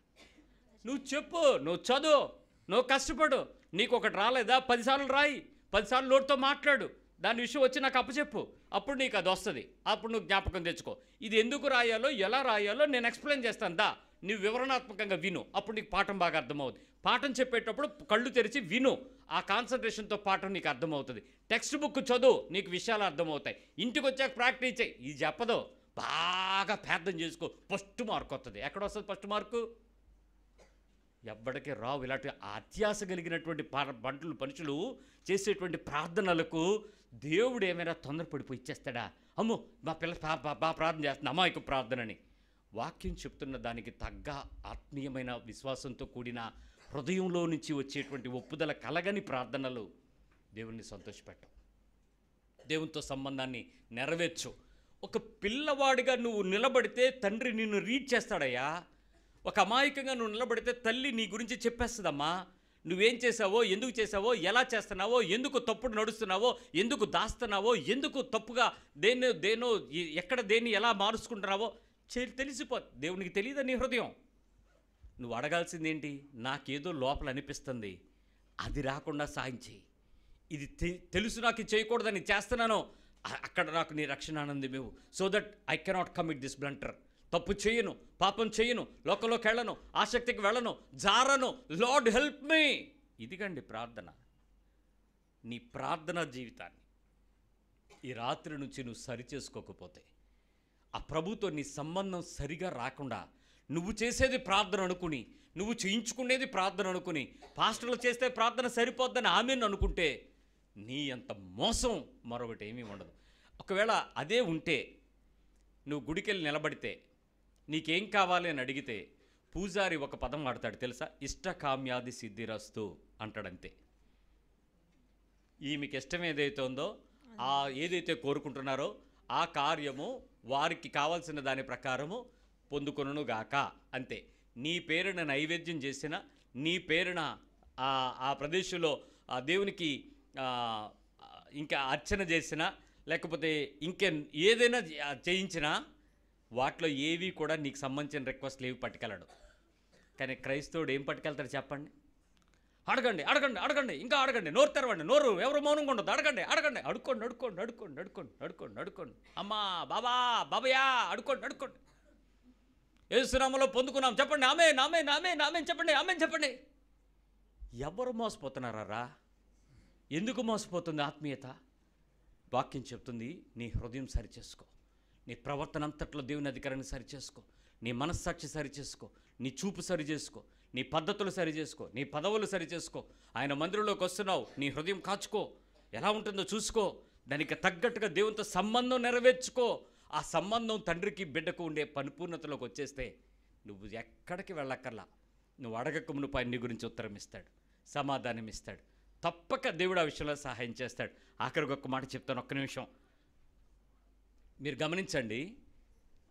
నువ్వు చెప్పు, నువ్వు చదువు, నువ్వు కష్టపడు, నీకు ఒకటి రాలేదా 10 సార్లు రాయి, 10 సార్లు నోటితో మాట్లాడు, దాని విషయం వచ్చి నాకు అప్పచెప్పు, అప్పుడు నీకు అది వస్తుంది, అప్పుడు నువ్వు జ్ఞాపకం తెచ్చుకో. ఇది ఎందుకు రాయాలో ఎలా రాయాలో నేను ఎక్స్ప్లెయిన్ చేస్తాను, దా నువ్వు వివరణాత్మకంగా విను, అప్పుడు నీకు పాఠం బాగా అర్థమవుతుంది. పాఠం చెప్పేటప్పుడు కళ్ళు తెరిచి విను, ఆ కాన్సన్ట్రేషన్తో పాఠం నీకు అర్థమవుతుంది. టెక్స్ట్ బుక్ చదువు, నీకు విషయాలు అర్థమవుతాయి. ఇంటికి వచ్చాక ప్రాక్టీస్ చేయి. ఇది చెప్పదు, బాగా ప్రార్థన చేసుకో, ఫస్ట్ మార్క్ వస్తుంది. ఎక్కడ వస్తుంది ఫస్ట్ మార్కు? ఎవ్వడికి రావు. ఇలాంటి అత్యాశ కలిగినటువంటి మనుషులు చేసేటువంటి ప్రార్థనలకు దేవుడు ఏమైనా తొందరపడిపోయి ఇచ్చేస్తాడా? అమ్మో మా పిల్ల బాగా ప్రార్థన చేస్తుంది, అమాయక ప్రార్థనని. వాక్యం చెప్తున్న దానికి తగ్గ ఆత్మీయమైన విశ్వాసంతో కూడిన హృదయంలో నుంచి వచ్చేటువంటి ఒప్పుదల కలగని ప్రార్థనలు దేవుణ్ణి సంతోషపెట్టవు, దేవునితో సంబంధాన్ని నెరవేర్చు. ఒక పిల్లవాడిగా నువ్వు నిలబడితే తండ్రి నిన్ను రీడ్ చేస్తాడయ్యా. ఒక అమాయకంగా నువ్వు నిలబడితే తల్లి నీ గురించి చెప్పేస్తుందమ్మా. నువ్వేం చేసావో, ఎందుకు చేసావో, ఎలా చేస్తున్నావో, ఎందుకు తప్పుడు నడుస్తున్నావో, ఎందుకు దాస్తున్నావో, ఎందుకు తప్పుగా దేన్నో ఎక్కడ దేన్ని ఎలా మారుచుకుంటున్నావో తెలిసిపో. దేవునికి తెలియదా నీ హృదయం? నువ్వు అడగాల్సిందేంటి? నాకేదో లోపల అనిపిస్తుంది, అది రాకుండా సాయం చేయి. ఇది తెలుసు నాకు ఇది చేయకూడదని చేస్తున్నాను, అక్కడ నాకు నీ రక్షణ ఆనందమేవు. So that I cannot commit this blunder. తప్పు చేయను, పాపం చేయను, లోకంలోకి వెళ్ళను, ఆసక్తికి వెళ్ళను, జారను. Lord help me. ఇదిగండి ప్రార్థన. నీ ప్రార్థనా జీవితాన్ని ఈ రాత్రి నుంచి నువ్వు సరిచేసుకోకపోతే, ఆ ప్రభుతో నీ సంబంధం సరిగా రాకుండా, నువ్వు చేసేది ప్రార్థన అనుకుని, నువ్వు చేయించుకునేది ప్రార్థన అనుకుని, పాస్టర్లు చేస్తే ప్రార్థన సరిపోద్దని ఆమెను అనుకుంటే, నీ అంత మోసం మరొకటి ఏమీ ఉండదు. ఒకవేళ అదే ఉంటే, నువ్వు గుడికెళ్ళి నిలబడితే నీకేం కావాలి అని అడిగితే పూజారి ఒక పదం వాడతాడు తెలుసా? ఇష్టకామ్యాది సిద్ధిరస్తు అంటాడంతే. ఈమెకి ఇష్టం ఏదైతే ఉందో, ఆ ఏదైతే కోరుకుంటున్నారో ఆ కార్యము వారికి కావాల్సిన దాని ప్రకారము పొందుకొనుగాక అంతే. నీ పేరున నైవేద్యం చేసిన, నీ పేరున ఆ ప్రదేశంలో ఆ దేవునికి ఇంకా అర్చన చేసిన, లేకపోతే ఇంకే ఏదైనా చేయించినా వాటిలో ఏవి కూడా నీకు సంబంధించిన రిక్వెస్ట్లు ఏవి పట్టుకెళ్ళడు. కానీ క్రైస్తవుడు ఏం పట్టుకెళ్తాడు చెప్పండి? అడగండి అడగండి అడగండి, ఇంకా అడగండి, నోరు తెరవండి, నోరు ఎవరు మౌనంగా ఉండదు, అడగండి అడగండి, అడుక్కోండి అడుక్కోండి అడుక్కోండి అడుక్కోండి అడుక్కోండి అడుక్కోండి, అమ్మా బాబా బాబయ్యా అడుక్కోండి అడుక్కోండి, యేసునామములో పొందుకున్నాం చెప్పండి, ఆమేన్ ఆమేన్ ఆమేన్ ఆమేన్ చెప్పండి, ఆమేన్ చెప్పండి. ఎవరు మోసపోతున్నారా? ఎందుకు మోసపోతుంది ఆత్మీయత? వాక్యం చెప్తుంది, నీ హృదయం సరిచేసుకో, నీ ప్రవర్తన అంతట్లో దేవుని అధికారాన్ని సరిచేసుకో, నీ మనస్సాక్షి సరిచేసుకో, నీ చూపు సరిచేసుకో, నీ పద్ధతులు సరిచేసుకో, నీ పదవులు సరిచేసుకో. ఆయన మందిరంలోకి వస్తున్నావు, నీ హృదయం కాచుకో, ఎలా ఉంటుందో చూసుకో, దానికి తగ్గట్టుగా దేవునితో సంబంధం నెరవేర్చుకో. ఆ సంబంధం తండ్రికి బిడ్డకు ఉండే పరిపూర్ణతలోకి వచ్చేస్తే నువ్వు ఎక్కడికి వెళ్ళక్కర్లా. నువ్వు అడగక మునుపు ఆయన నీ గురించి ఉత్తరం ఇస్తాడు, సమాధానం ఇస్తాడు. తప్పక దేవుడు ఆ విషయంలో సహాయం చేస్తాడు. ఆఖరికి ఒక్క మాట చెప్తాను, ఒక్క నిమిషం మీరు గమనించండి.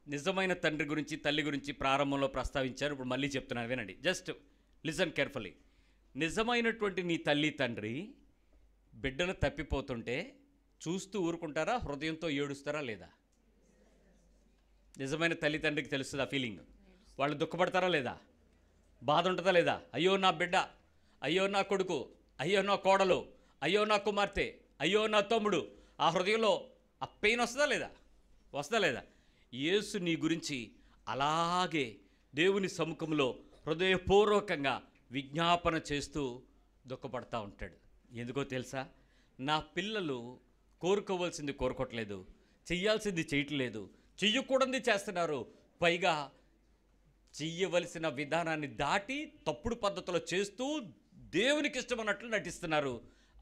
నిజమైన తండ్రి గురించి, తల్లి గురించి ప్రారంభంలో ప్రస్తావించారు, ఇప్పుడు మళ్ళీ చెప్తున్నాను, వినండి. Just listen carefully. నిజమైనటువంటి నీ తల్లి తండ్రి బిడ్డను తప్పిపోతుంటే చూస్తూ ఊరుకుంటారా? హృదయంతో ఏడుస్తారా లేదా? నిజమైన తల్లి తండ్రికి తెలుస్తుంది ఆ ఫీలింగ్. వాళ్ళు దుఃఖపడతారా లేదా? బాధ ఉంటుందా లేదా? అయ్యో నా బిడ్డ, అయ్యో నా కొడుకు, అయ్యో నా కోడలు, అయ్యో నా కుమార్తె, అయ్యో నా తమ్ముడు. ఆ హృదయంలో ఆ పెయిన్ వస్తుందా లేదా? వస్తుందా లేదా? యేసు నీ గురించి అలాగే దేవుని సముఖంలో హృదయపూర్వకంగా విజ్ఞాపన చేస్తూ దుఃఖపడతా ఉంటాడు. ఎందుకో తెలుసా? నా పిల్లలు కోరుకోవాల్సింది కోరుకోవట్లేదు, చెయ్యాల్సింది చేయట్లేదు, చెయ్యకూడదు చేస్తున్నారు, పైగా చెయ్యవలసిన విధానాన్ని దాటి తప్పుడు పద్ధతిలో చేస్తూ దేవునికి ఇష్టమన్నట్లు నటిస్తున్నారు.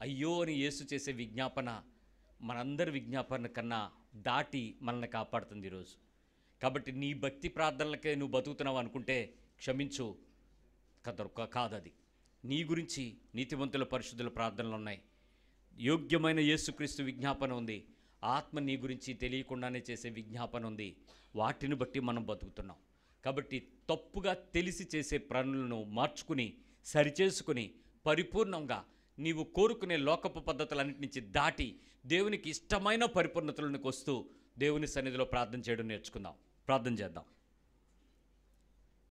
అయ్యో అని యేసు చేసే విజ్ఞాపన మనందరి విజ్ఞాపన కన్నా దాటి మనల్ని కాపాడుతుంది ఈరోజు. కాబట్టి నీ భక్తి ప్రార్థనలకే నువ్వు బతుకుతున్నావు అనుకుంటే క్షమించు, కాదది. నీ గురించి నీతివంతుల పరిశుద్ధుల ప్రార్థనలు ఉన్నాయి, యోగ్యమైన యేసుక్రీస్తు విజ్ఞాపన ఉంది, ఆత్మ నీ గురించి తెలియకుండానే చేసే విజ్ఞాపన ఉంది. వాటిని బట్టి మనం బతుకుతున్నాం. కాబట్టి తప్పుగా తెలిసి చేసే పనులను మార్చుకుని సరిచేసుకుని పరిపూర్ణంగా నీవు కోరుకునే లోకపు పద్ధతులన్నిటి నుంచి దాటి దేవునికి ఇష్టమైన పరిపూర్ణతలకు వస్తూ దేవుని సన్నిధిలో ప్రార్థన చేయడం నేర్చుకుందాం. ప్రార్థన చేద్దాం.